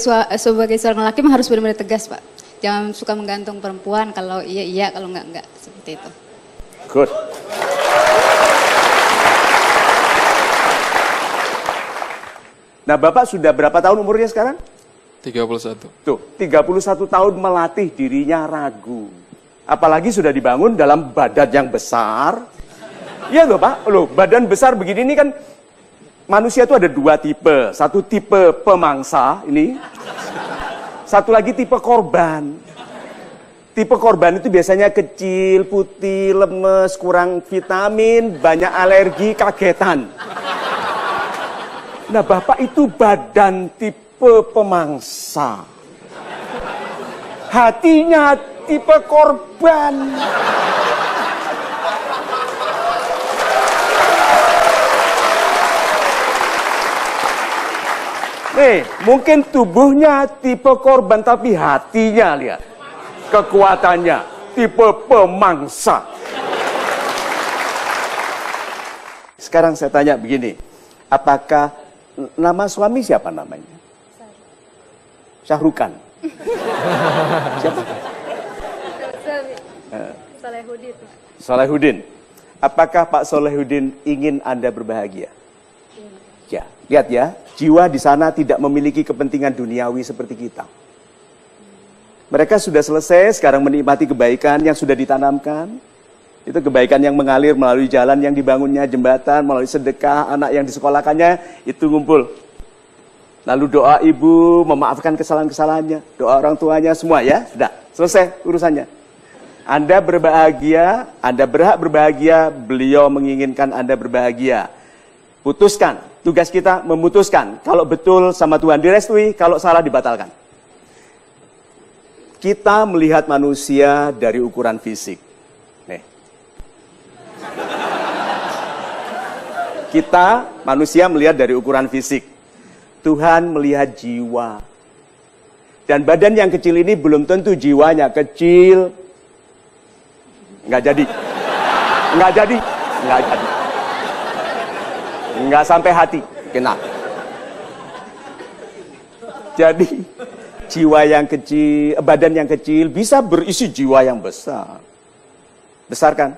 seorang laki harus benar-benar tegas Pak. Jangan suka menggantung perempuan, kalau iya iya, kalau enggak, seperti itu. Good. Nah, Bapak sudah berapa tahun umurnya sekarang? 31. Tuh, 31 tahun melatih dirinya ragu. Apalagi sudah dibangun dalam badan yang besar. Iya loh Pak, loh badan besar begini ini kan, manusia itu ada 2 tipe. Satu tipe pemangsa, ini. Satu lagi tipe korban. Tipe korban itu biasanya kecil, putih, lemes, kurang vitamin, banyak alergi, kagetan. Nah, Bapak itu badan tipe pemangsa. Hatinya tipe korban. Nih, mungkin tubuhnya tipe korban, tapi hatinya lihat. Kekuatannya tipe pemangsa. Sekarang saya tanya begini, apakah nama suami siapa namanya? Syahrukan. Siapa? Solehudin. Apakah Pak Solehudin ingin Anda berbahagia? Ya, lihat ya, jiwa di sana tidak memiliki kepentingan duniawi seperti kita. Mereka sudah selesai, sekarang menikmati kebaikan yang sudah ditanamkan. Itu kebaikan yang mengalir melalui jalan yang dibangunnya, jembatan, melalui sedekah, anak yang disekolahkannya, itu ngumpul. Lalu doa ibu, memaafkan kesalahan-kesalahannya, doa orang tuanya, semua ya, sudah, selesai urusannya. Anda berbahagia, Anda berhak berbahagia, beliau menginginkan Anda berbahagia. Putuskan, tugas kita memutuskan, kalau betul sama Tuhan direstui, kalau salah dibatalkan. Kita melihat manusia dari ukuran fisik. Nih. Kita manusia melihat dari ukuran fisik. Tuhan melihat jiwa. Dan badan yang kecil ini belum tentu jiwanya kecil. Nggak jadi. Nggak jadi. Nggak jadi. Nggak sampai hati. Kena. Jadi jiwa yang kecil, badan yang kecil bisa berisi jiwa yang besar. Besar kan?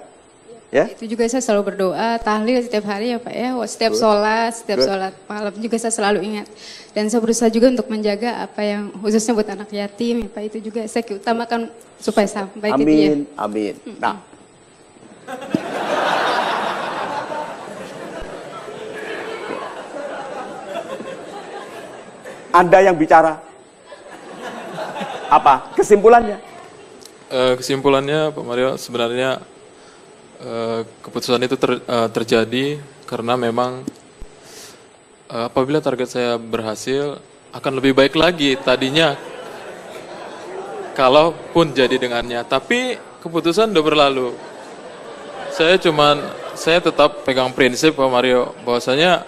Ya? Itu juga saya selalu berdoa, tahlil setiap hari ya Pak ya, setiap sholat malam juga saya selalu ingat. Dan saya berusaha juga untuk menjaga apa yang khususnya buat anak yatim ya Pak, itu juga saya utamakan supaya sampai ke dia. Amin. Nah, Anda yang bicara. Apa kesimpulannya? Kesimpulannya Pak Mario, sebenarnya keputusan itu terjadi karena memang apabila target saya berhasil akan lebih baik lagi tadinya kalaupun jadi dengannya, tapi keputusan udah berlalu. Saya tetap pegang prinsip Pak Mario bahwasanya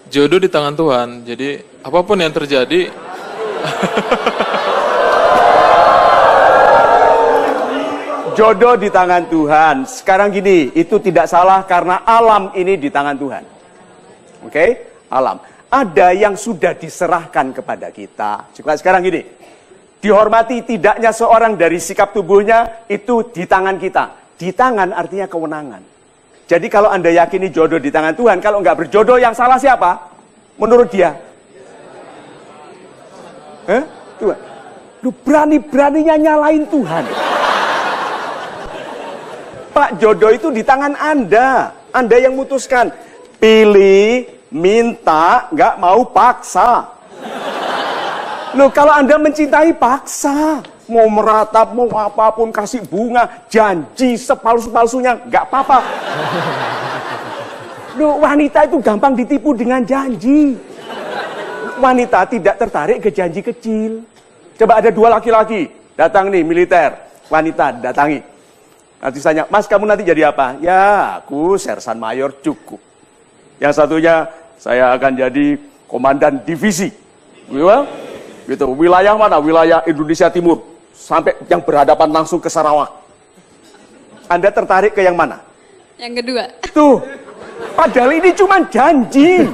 jodoh di tangan Tuhan. Jadi apapun yang terjadi Jodoh di tangan Tuhan. Sekarang gini, itu tidak salah karena alam ini di tangan Tuhan. Oke? Alam. Ada yang sudah diserahkan kepada kita. Sekarang gini, dihormati tidaknya seorang dari sikap tubuhnya itu di tangan kita. Di tangan artinya kewenangan. Jadi kalau Anda yakini jodoh di tangan Tuhan, kalau nggak berjodoh yang salah siapa? Menurut dia. Tuhan. Lu berani-beraninya nyalain Tuhan. Pak, jodoh itu di tangan Anda. Anda yang mutuskan. Pilih, minta, nggak mau paksa. Loh, kalau Anda mencintai, paksa. Mau meratap, mau apapun, kasih bunga, janji sepalsu-palsunya, nggak apa-apa. Loh, wanita itu gampang ditipu dengan janji. Wanita tidak tertarik ke janji kecil. Coba ada dua laki-laki, datang nih, militer. Wanita datangi. Nanti tanya, Mas kamu nanti jadi apa? Ya, aku sersan mayor cukup. Yang satunya, saya akan jadi komandan divisi. Gitu. Wilayah mana? Wilayah Indonesia Timur. Sampai yang berhadapan langsung ke Sarawak. Anda tertarik ke yang mana? Yang kedua. Tuh, padahal ini cuma janji.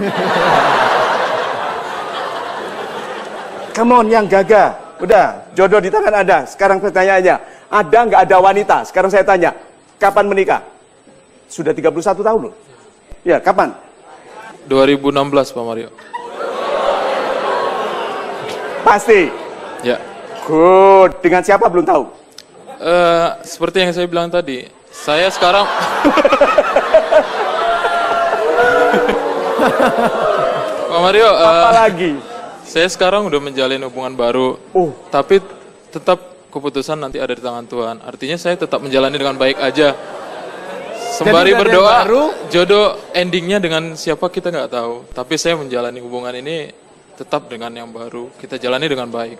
Come on, yang gagah. Udah, jodoh di tangan Anda. Sekarang pertanyaannya, ada nggak ada wanita? Sekarang saya tanya, kapan menikah? Sudah 31 tahun loh. Ya, kapan? 2016 Pak Mario. Pasti? Ya. Good. Dengan siapa belum tahu? Seperti yang saya bilang tadi, saya sekarang Pak Mario, Apa lagi? saya sekarang udah menjalin hubungan baru, tapi tetap keputusan nanti ada di tangan Tuhan. Artinya saya tetap menjalani dengan baik aja. Sembari Jadi, berdoa, baru, jodoh endingnya dengan siapa kita nggak tahu. Tapi saya menjalani hubungan ini tetap dengan yang baru. Kita jalani dengan baik.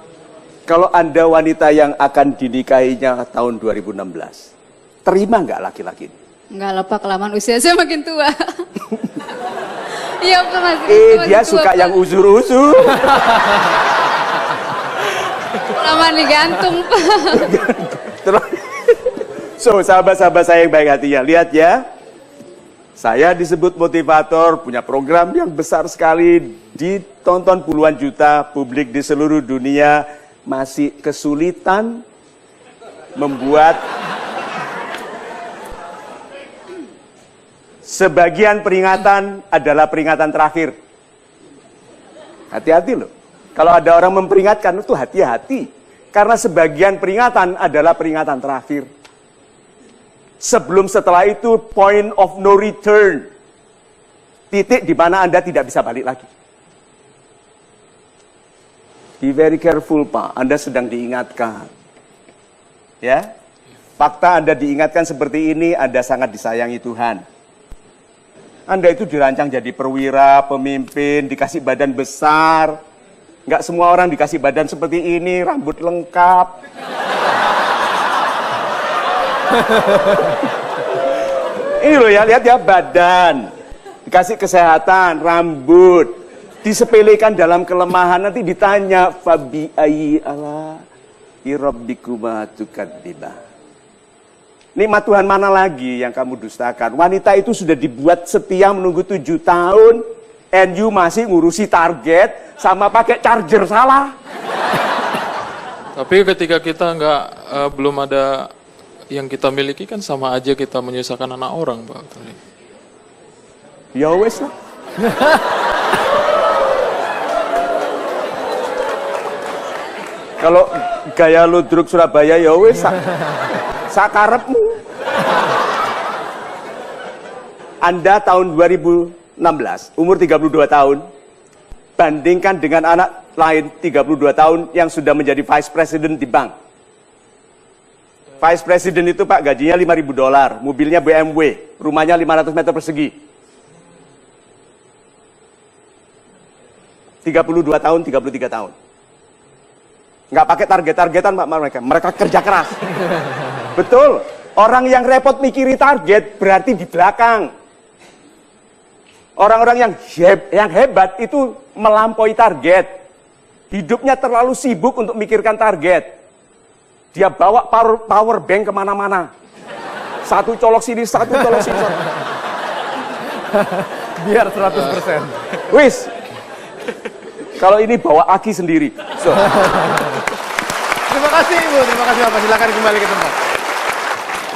Kalau Anda wanita yang akan dinikahinya tahun 2016, terima nggak laki-laki ini? Enggak lah Pak, kelamaan usia saya makin tua. Iya Pak, masih Dia tua, suka Pak. yang uzur-uzur. Kelamaan digantung Pak. Terus, so sahabat-sahabat saya yang baik hatinya, lihat ya. Saya disebut motivator, punya program yang besar sekali, ditonton puluhan juta, publik di seluruh dunia, masih kesulitan membuat sebagian peringatan adalah peringatan terakhir. Hati-hati loh. Kalau ada orang memperingatkan itu hati-hati. Karena sebagian peringatan adalah peringatan terakhir. Sebelum setelah itu point of no return. Titik di mana Anda tidak bisa balik lagi. Be very careful Pak, Anda sedang diingatkan. Ya, fakta Anda diingatkan seperti ini, Anda sangat disayangi Tuhan. Anda itu dirancang jadi perwira, pemimpin, dikasih badan besar. Nggak semua orang dikasih badan seperti ini, rambut lengkap. Ini loh ya, lihat ya, badan. Dikasih kesehatan, rambut. Disepelekan dalam kelemahan, nanti ditanya, Fabi ayyi ala rabbikuma tukadzibah. Nikmat Tuhan mana lagi yang kamu dustakan? Wanita itu sudah dibuat setia menunggu 7 tahun, and you masih ngurusi target sama pakai charger salah. Tapi ketika kita belum ada yang kita miliki kan sama aja kita menyusahkan anak orang, Pak. Ya wes lah. Kalau gaya ludruk Surabaya ya wes sakarepmu. Anda tahun 2016, umur 32 tahun, bandingkan dengan anak lain 32 tahun yang sudah menjadi vice president di bank. Vice president itu Pak gajinya $5.000, mobilnya BMW, rumahnya 500 meter persegi. 32 tahun, 33 tahun. Nggak pakai target-targetan Pak mereka kerja keras. Betul, orang yang repot mikiri target berarti di belakang. Orang-orang yang hebat itu melampaui target. Hidupnya terlalu sibuk untuk mikirkan target. Dia bawa power bank kemana-mana. Satu colok sini, satu colok sini. Biar 100%. Wis. Kalau ini bawa aki sendiri. So. Terima kasih Ibu, terima kasih Bapak. Silakan kembali ke tempat.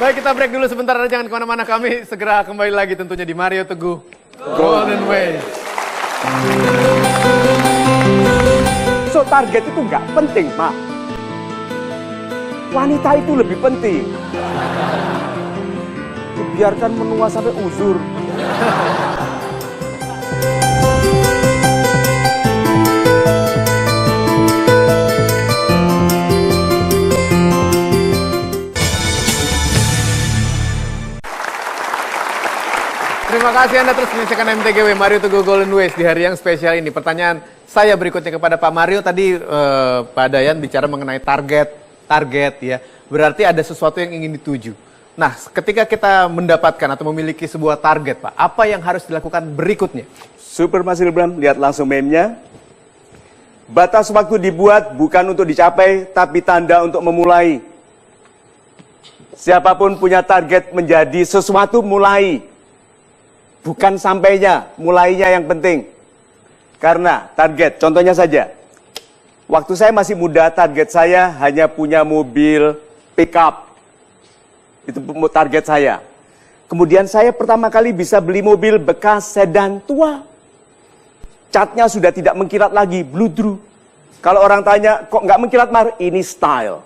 Baik, kita break dulu sebentar, jangan kemana-mana. Kami segera kembali lagi tentunya di Mario Teguh Golden Ways. So target itu nggak penting, Mak. Wanita itu lebih penting. Dibiarkan menua sampai uzur. Terima kasih Anda terus menyaksikan MTGW Mario Teguh Golden Ways di hari yang spesial ini. Pertanyaan saya berikutnya kepada Pak Mario. Tadi Pak Dayan bicara mengenai target ya. Berarti ada sesuatu yang ingin dituju. Nah, ketika kita mendapatkan atau memiliki sebuah target, Pak, apa yang harus dilakukan berikutnya? Super Mas Ilbram, lihat langsung meme-nya. Batas waktu dibuat bukan untuk dicapai, tapi tanda untuk memulai. Siapapun punya target menjadi sesuatu mulai. Bukan sampainya, mulainya yang penting. Karena target, contohnya saja. Waktu saya masih muda, target saya hanya punya mobil pickup. Itu target saya. Kemudian saya pertama kali bisa beli mobil bekas sedan tua. Catnya sudah tidak mengkilat lagi, bludru. Kalau orang tanya, kok nggak mengkilat Mar? Ini style.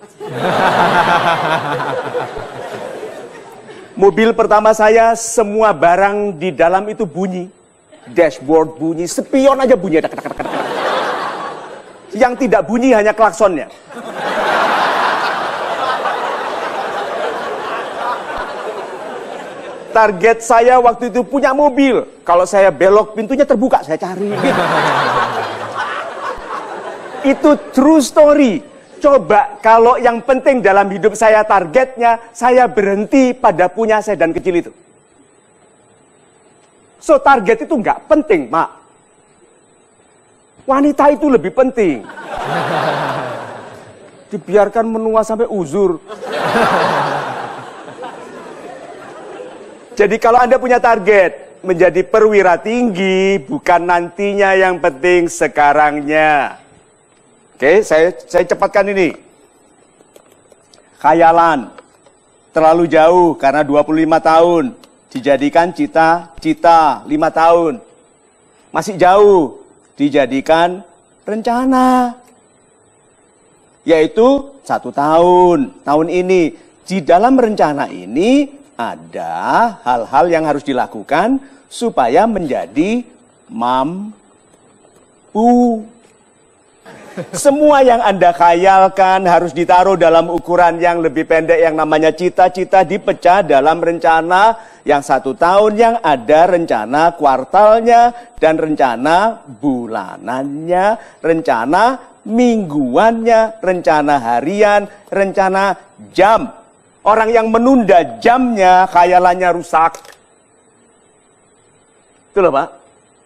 Mobil pertama saya, semua barang di dalam itu bunyi. Dashboard bunyi, spion aja bunyi. Yang tidak bunyi hanya klaksonnya. Target saya waktu itu punya mobil. Kalau saya belok, pintunya terbuka, saya cari. Itu true story. Coba kalau yang penting dalam hidup saya targetnya, saya berhenti pada punya sedan kecil itu. So target itu nggak penting, Mak. Wanita itu lebih penting. Dibiarkan menua sampai uzur. Jadi kalau Anda punya target, menjadi perwira tinggi, bukan nantinya yang penting sekarangnya. Oke, saya cepatkan ini. Khayalan. Terlalu jauh karena 25 tahun. Dijadikan cita-cita 5 tahun. Masih jauh. Dijadikan rencana. Yaitu 1 tahun. Tahun ini. Di dalam rencana ini ada hal-hal yang harus dilakukan supaya menjadi mampu. Semua yang Anda khayalkan harus ditaruh dalam ukuran yang lebih pendek yang namanya cita-cita, dipecah dalam rencana yang 1 tahun, yang ada rencana kuartalnya dan rencana bulanannya, rencana mingguannya, rencana harian, rencana jam. Orang yang menunda jamnya, khayalannya rusak. Itu loh Pak.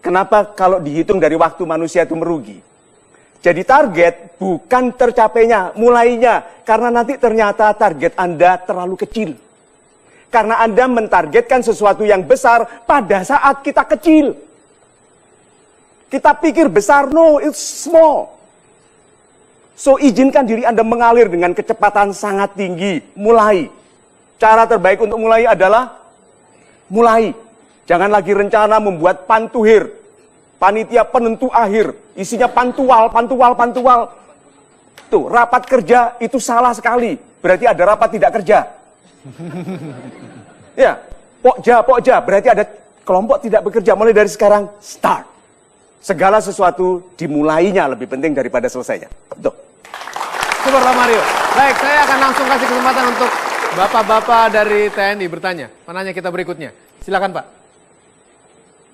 Kenapa kalau dihitung dari waktu manusia itu merugi? Jadi target bukan tercapainya, mulainya. Karena nanti ternyata target Anda terlalu kecil. Karena Anda mentargetkan sesuatu yang besar pada saat kita kecil. Kita pikir besar, no, it's small. So izinkan diri Anda mengalir dengan kecepatan sangat tinggi, mulai. Cara terbaik untuk mulai adalah mulai. Jangan lagi rencana membuat pantuhir. Panitia penentu akhir. Isinya pantual. Tuh, rapat kerja itu salah sekali. Berarti ada rapat tidak kerja. Ya, pokja. Berarti ada kelompok tidak bekerja. Mulai dari sekarang, start. Segala sesuatu dimulainya lebih penting daripada selesainya. Tuh. Super Pak Mario. Baik, saya akan langsung kasih kesempatan untuk bapak-bapak dari TNI bertanya. Penanya kita berikutnya. Silakan Pak.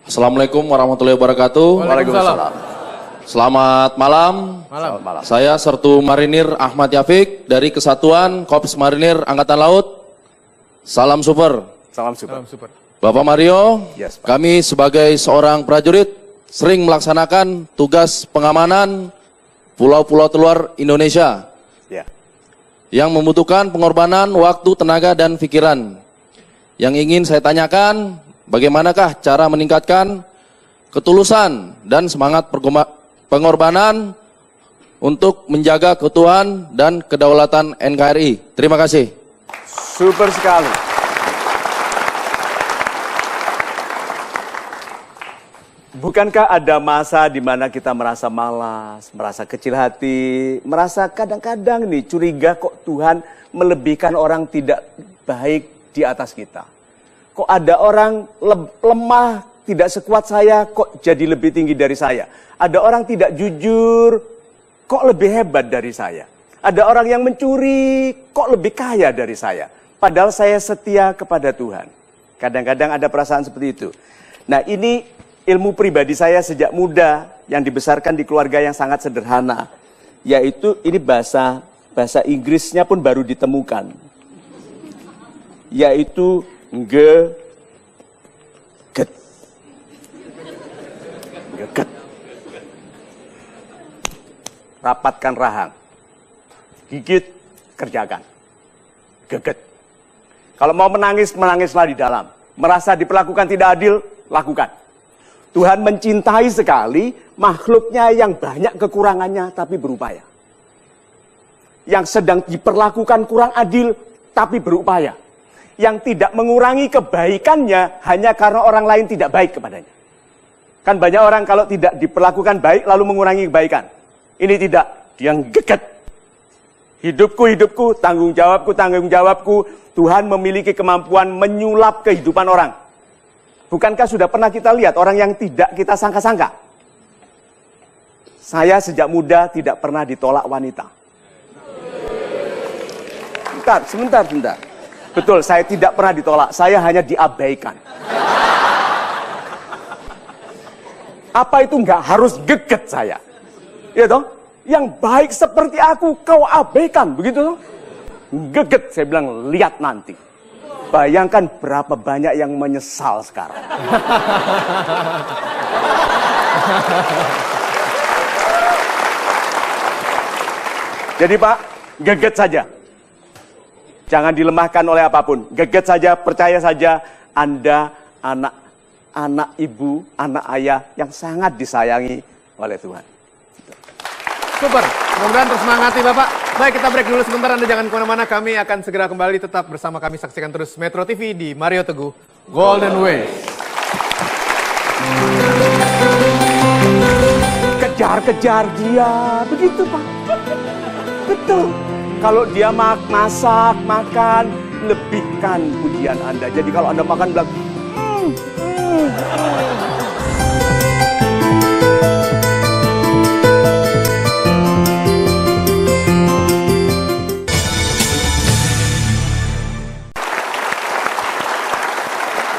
Assalamualaikum warahmatullahi wabarakatuh. Waalaikumsalam. Selamat malam. Malam. Saya Sertu Marinir Ahmad Yafiq dari Kesatuan Korps Marinir Angkatan Laut. Salam super. Salam super. Salam super. Bapak Mario, Yes, Pak. kami sebagai seorang prajurit sering melaksanakan tugas pengamanan pulau-pulau terluar Indonesia Ya. yang membutuhkan pengorbanan waktu, tenaga, dan pikiran. Yang ingin saya tanyakan, bagaimanakah cara meningkatkan ketulusan dan semangat pengorbanan untuk menjaga keutuhan dan kedaulatan NKRI. Terima kasih. Super sekali. Bukankah ada masa di mana kita merasa malas, merasa kecil hati, merasa kadang-kadang nih curiga kok Tuhan melebihkan orang tidak baik di atas kita. Kok ada orang lemah, tidak sekuat saya, kok jadi lebih tinggi dari saya. Ada orang tidak jujur, kok lebih hebat dari saya. Ada orang yang mencuri, kok lebih kaya dari saya. Padahal saya setia kepada Tuhan. Kadang-kadang ada perasaan seperti itu. Nah, ini ilmu pribadi saya sejak muda yang dibesarkan di keluarga yang sangat sederhana. Yaitu ini bahasa Inggrisnya pun baru ditemukan. Yaitu geget. Rapatkan rahang. Gigit, kerjakan. Geget. Kalau mau menangis, menangislah di dalam. Merasa diperlakukan tidak adil, lakukan. Tuhan mencintai sekali makhluknya yang banyak kekurangannya tapi berupaya. Yang sedang diperlakukan kurang adil tapi berupaya. Yang tidak mengurangi kebaikannya hanya karena orang lain tidak baik kepadanya. Kan banyak orang kalau tidak diperlakukan baik lalu mengurangi kebaikan. Ini tidak, dia geget. Hidupku, tanggung jawabku. Tuhan memiliki kemampuan menyulap kehidupan orang. Bukankah sudah pernah kita lihat orang yang tidak kita sangka-sangka? Saya sejak muda tidak pernah ditolak wanita. Sebentar. Betul, saya tidak pernah ditolak. Saya hanya diabaikan. Apa itu nggak harus geget saya? Ya toh? Yang baik seperti aku kau abaikan, begitu toh? Geget, saya bilang lihat nanti. Bayangkan berapa banyak yang menyesal sekarang. Jadi Pak, geget saja. Jangan dilemahkan oleh apapun. Geget saja, percaya saja Anda anak ibu, anak ayah yang sangat disayangi oleh Tuhan. Super, mudah-mudahan terus semangati Bapak. Baik, kita break dulu sebentar, Anda jangan kemana-mana. Kami akan segera kembali, tetap bersama kami. Saksikan terus Metro TV di Mario Teguh Golden Ways. Kejar-kejar dia, begitu Pak. Betul. Kalau dia masak, makan, lebihkan pujian Anda. Jadi kalau Anda makan bilang,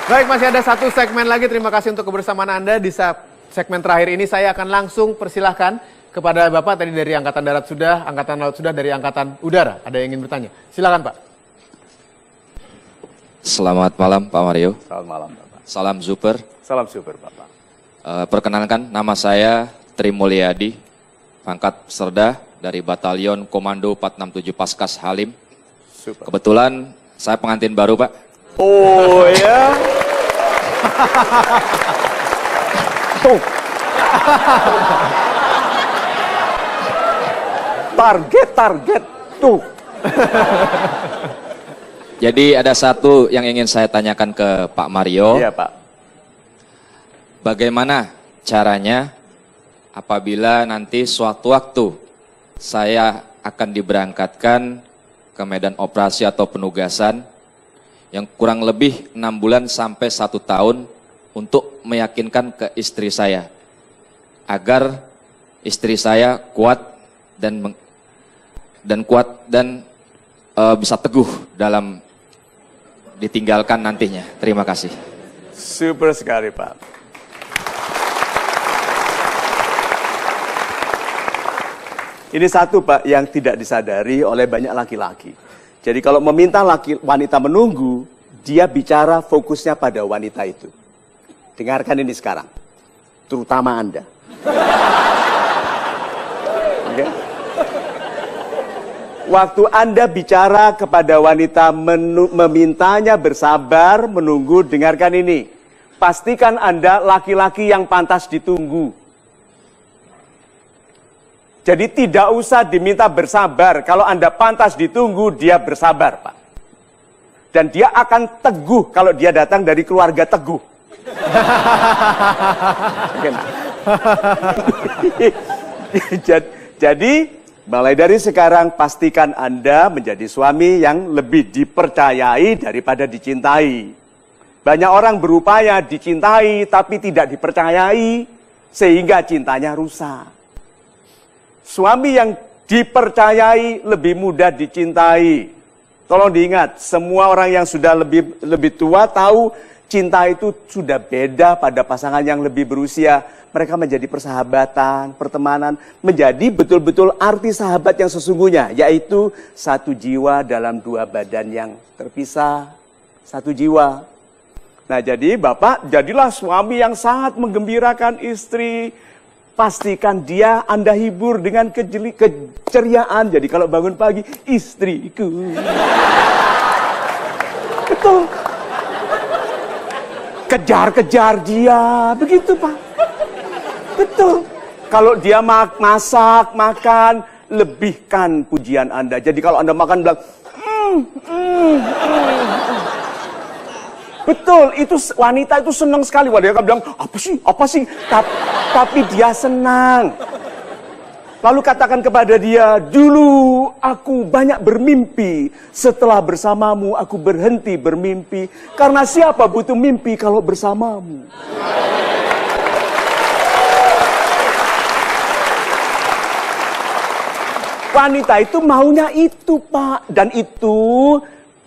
Baik, masih ada satu segmen lagi. Terima kasih untuk kebersamaan Anda. Di segmen terakhir ini saya akan langsung persilahkan kepada Bapak tadi dari Angkatan Darat sudah, Angkatan Laut sudah, dari Angkatan Udara. Ada yang ingin bertanya? Silakan Pak. Selamat malam Pak Mario. Selamat malam Bapak. Salam super. Salam super Bapak. Perkenalkan, nama saya Tri Mulyadi, pangkat Serda dari Batalion Komando 467 Paskas Halim. Super. Kebetulan saya pengantin baru Pak. Oh ya. Tuh. Target tuh. Jadi ada satu yang ingin saya tanyakan ke Pak Mario. Iya, Pak. Bagaimana caranya apabila nanti suatu waktu saya akan diberangkatkan ke medan operasi atau penugasan yang kurang lebih 6 bulan sampai 1 tahun untuk meyakinkan ke istri saya agar istri saya kuat dan bisa teguh dalam ditinggalkan nantinya. Terima kasih. Super sekali, Pak. Ini satu, Pak, yang tidak disadari oleh banyak laki-laki. Jadi kalau meminta wanita menunggu, dia bicara fokusnya pada wanita itu. Dengarkan ini sekarang, terutama Anda. Okay? Waktu Anda bicara kepada wanita memintanya bersabar, menunggu, dengarkan ini. Pastikan Anda laki-laki yang pantas ditunggu. Jadi tidak usah diminta bersabar. Kalau Anda pantas ditunggu, dia bersabar, Pak. Dan dia akan teguh kalau dia datang dari keluarga teguh. Jadi, mulai dari sekarang pastikan Anda menjadi suami yang lebih dipercayai daripada dicintai. Banyak orang berupaya dicintai tapi tidak dipercayai sehingga cintanya rusak. Suami yang dipercayai lebih mudah dicintai. Tolong diingat, semua orang yang sudah lebih tua tahu cinta itu sudah beda pada pasangan yang lebih berusia. Mereka menjadi persahabatan, pertemanan, menjadi betul-betul arti sahabat yang sesungguhnya, yaitu satu jiwa dalam dua badan yang terpisah, satu jiwa. Nah, jadi Bapak, jadilah suami yang sangat menggembirakan istri. Pastikan dia Anda hibur dengan keceriaan. Jadi kalau bangun pagi, istriku. Betul. Kejar-kejar dia, begitu Pak. Betul. Kalau dia masak, makan, lebihkan pujian Anda. Jadi kalau Anda makan bilang, betul, itu wanita itu senang sekali. Wanita bilang, apa sih? Tapi dia senang. Lalu katakan kepada dia, dulu aku banyak bermimpi. Setelah bersamamu, aku berhenti bermimpi. Karena siapa butuh mimpi kalau bersamamu? Wanita itu maunya itu, Pak. Dan itu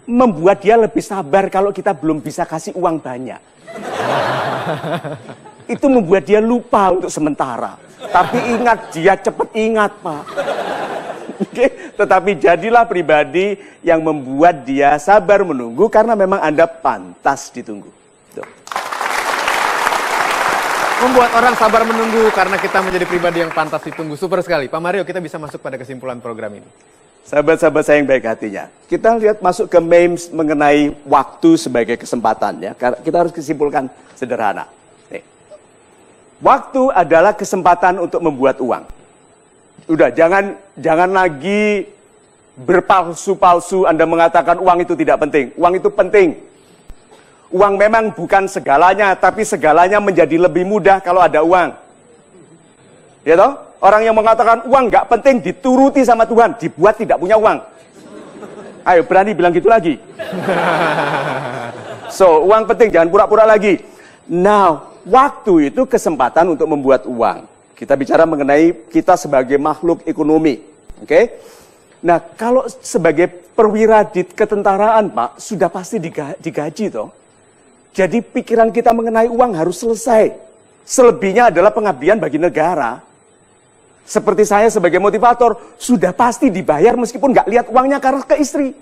membuat dia lebih sabar kalau kita belum bisa kasih uang banyak. Itu membuat dia lupa untuk sementara. Tapi ingat, dia cepat ingat, Pak. Oke? Tetapi jadilah pribadi yang membuat dia sabar menunggu karena memang Anda pantas ditunggu. Tuh. Membuat orang sabar menunggu karena kita menjadi pribadi yang pantas ditunggu. Super sekali. Pak Mario, kita bisa masuk pada kesimpulan program ini. Sahabat-sahabat saya yang baik hatinya. Kita lihat masuk ke memes mengenai waktu sebagai kesempatan. Ya. Kita harus kesimpulkan sederhana. Nih. Waktu adalah kesempatan untuk membuat uang. Udah, jangan lagi berpalsu-palsu Anda mengatakan uang itu tidak penting. Uang itu penting. Uang memang bukan segalanya, tapi segalanya menjadi lebih mudah kalau ada uang. Ya toh? Orang yang mengatakan uang nggak penting dituruti sama Tuhan, dibuat tidak punya uang. Ayo berani bilang gitu lagi. So, uang penting, jangan pura-pura lagi. Now, waktu itu kesempatan untuk membuat uang. Kita bicara mengenai kita sebagai makhluk ekonomi. Oke? Nah, kalau sebagai perwira di ketentaraan, Pak, sudah pasti digaji toh. Jadi pikiran kita mengenai uang harus selesai. Selebihnya adalah pengabdian bagi negara. Seperti saya sebagai motivator, sudah pasti dibayar meskipun nggak lihat uangnya karena ke istri.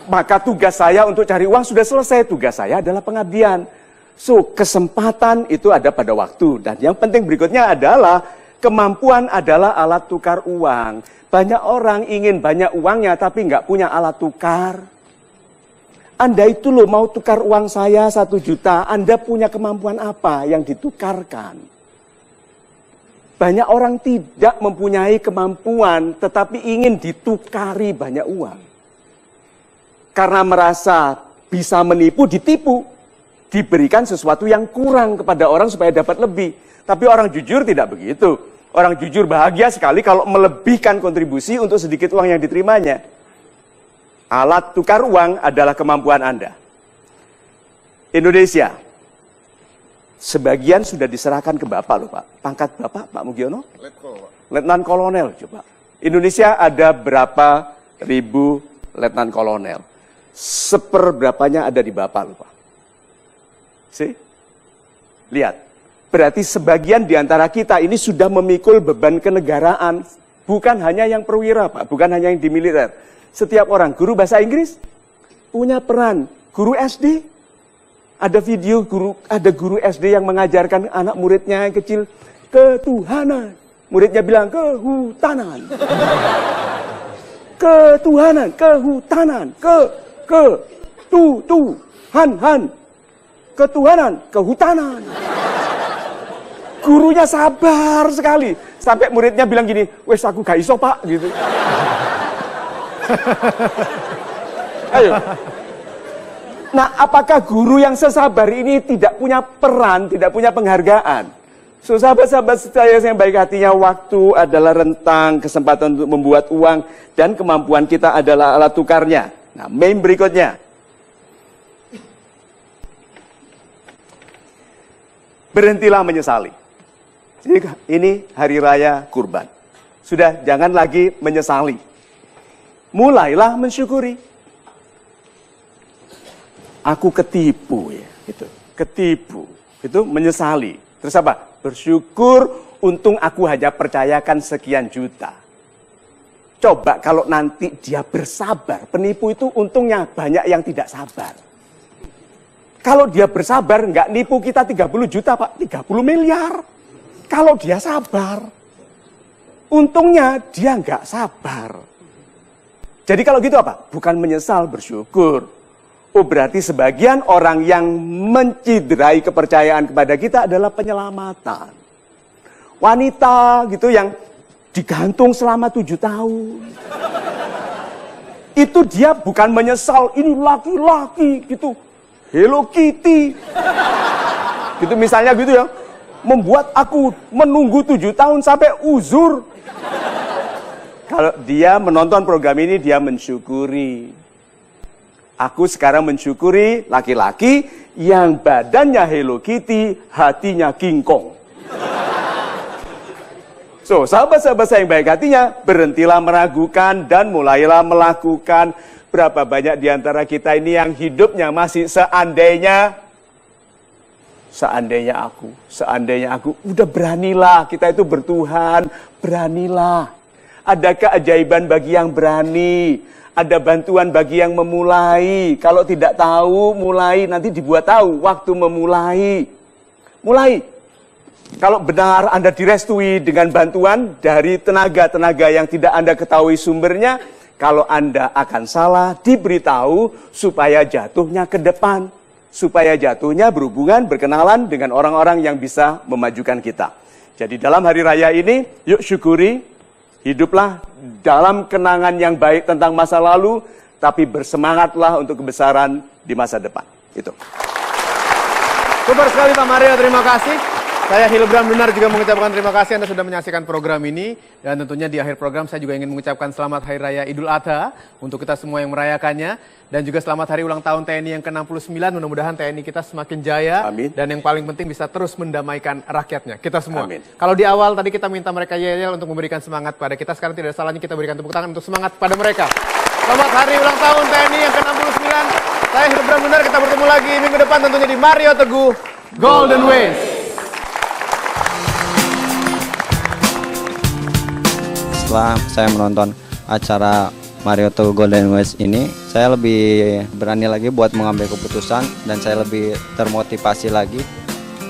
Maka tugas saya untuk cari uang sudah selesai. Tugas saya adalah pengabdian. So, kesempatan itu ada pada waktu. Dan yang penting berikutnya adalah kemampuan adalah alat tukar uang. Banyak orang ingin banyak uangnya tapi nggak punya alat tukar. Anda itu loh mau tukar uang saya 1 juta, Anda punya kemampuan apa yang ditukarkan? Banyak orang tidak mempunyai kemampuan tetapi ingin ditukari banyak uang. Karena merasa bisa menipu, ditipu. Diberikan sesuatu yang kurang kepada orang supaya dapat lebih. Tapi orang jujur tidak begitu. Orang jujur bahagia sekali kalau melebihkan kontribusi untuk sedikit uang yang diterimanya. Alat tukar uang adalah kemampuan Anda. Indonesia, sebagian sudah diserahkan ke Bapak loh Pak. Pangkat Bapak, Pak Mugiono? Letnan Kolonel coba. Indonesia ada berapa ribu Letnan Kolonel? Seperberapanya ada di Bapak loh Pak. Lihat. Berarti sebagian di antara kita ini sudah memikul beban kenegaraan. Bukan hanya yang perwira Pak, bukan hanya yang di militer. Setiap orang, guru bahasa Inggris punya peran. Guru SD, ada video ada guru SD yang mengajarkan anak muridnya yang kecil ketuhanan. Muridnya bilang kehutanan. Ketuhanan, kehutanan, han. Ketuhanan, kehutanan. Gurunya sabar sekali. Sampai muridnya bilang gini, wes aku gak iso Pak, gitu. Ayo. Nah, apakah guru yang sesabar ini tidak punya peran, tidak punya penghargaan? So, sahabat-sahabat saya yang baik hatinya, waktu adalah rentang, kesempatan untuk membuat uang, dan kemampuan kita adalah alat tukarnya. Nah, meme berikutnya. Berhentilah menyesali. Jadi ini hari raya kurban. Sudah, jangan lagi menyesali. Mulailah mensyukuri. Aku ketipu ya, gitu. Ketipu, itu menyesali. Terus apa? Bersyukur, untung aku hanya percayakan sekian juta. Coba kalau nanti dia bersabar, penipu itu untungnya banyak yang tidak sabar. Kalau dia bersabar, nggak nipu kita 30 juta Pak, 30 miliar. Kalau dia sabar, untungnya dia nggak sabar. Jadi kalau gitu apa? Bukan menyesal, bersyukur. Oh berarti sebagian orang yang menciderai kepercayaan kepada kita adalah penyelamatan. Wanita gitu yang digantung selama 7 tahun. Itu dia bukan menyesal, ini laki-laki gitu. Hello Kitty. Gitu misalnya gitu ya. Membuat aku menunggu 7 tahun sampai uzur. Kalau dia menonton program ini, dia mensyukuri. Aku sekarang mensyukuri laki-laki yang badannya Hello Kitty, hatinya King Kong. So, sahabat-sahabat saya yang baik hatinya, berhentilah meragukan dan mulailah melakukan. Berapa banyak di antara kita ini yang hidupnya masih seandainya aku, udah beranilah, kita itu bertuhan, beranilah. Ada keajaiban bagi yang berani, ada bantuan bagi yang memulai. Kalau tidak tahu, mulai, nanti dibuat tahu waktu memulai. Mulai. Kalau benar Anda direstui dengan bantuan dari tenaga-tenaga yang tidak Anda ketahui sumbernya, kalau Anda akan salah, diberitahu supaya jatuhnya ke depan. Supaya jatuhnya berhubungan, berkenalan dengan orang-orang yang bisa memajukan kita. Jadi dalam hari raya ini, yuk syukuri, hiduplah dalam kenangan yang baik tentang masa lalu, tapi bersemangatlah untuk kebesaran di masa depan. Itu. Super sekali Pak Mario, terima kasih. Saya Hilbram Dunar juga mengucapkan terima kasih Anda sudah menyaksikan program ini. Dan tentunya di akhir program saya juga ingin mengucapkan selamat Hari Raya Idul Adha untuk kita semua yang merayakannya. Dan juga selamat hari ulang tahun TNI yang ke-69. Mudah-mudahan TNI kita semakin jaya. Amin. Dan yang paling penting bisa terus mendamaikan rakyatnya, kita semua. Amin. Kalau di awal tadi kita minta mereka yel-yel untuk memberikan semangat pada kita. Sekarang tidak ada salahnya kita berikan tepuk tangan untuk semangat pada mereka. Selamat hari ulang tahun TNI yang ke-69. Saya Hilbram Dunar, kita bertemu lagi minggu depan tentunya di Mario Teguh Golden Ways. Setelah saya menonton acara Mario Teguh Golden Ways ini, saya lebih berani lagi buat mengambil keputusan dan saya lebih termotivasi lagi.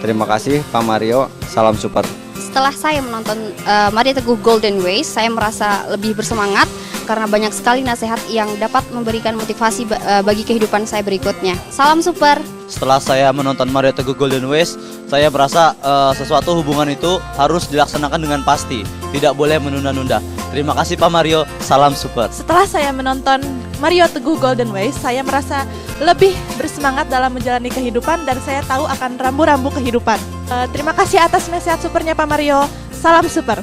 Terima kasih Pak Mario, salam support. Setelah saya menonton Mario Teguh Golden Ways, saya merasa lebih bersemangat karena banyak sekali nasihat yang dapat memberikan motivasi bagi kehidupan saya berikutnya. Salam super. Setelah saya menonton Mario Teguh Golden Ways, saya merasa sesuatu hubungan itu harus dilaksanakan dengan pasti, tidak boleh menunda-nunda. Terima kasih Pak Mario, salam super. Setelah saya menonton Mario Teguh Golden Ways, saya merasa lebih bersemangat dalam menjalani kehidupan dan saya tahu akan rambu-rambu kehidupan. Terima kasih atas nasihat supernya Pak Mario, salam super.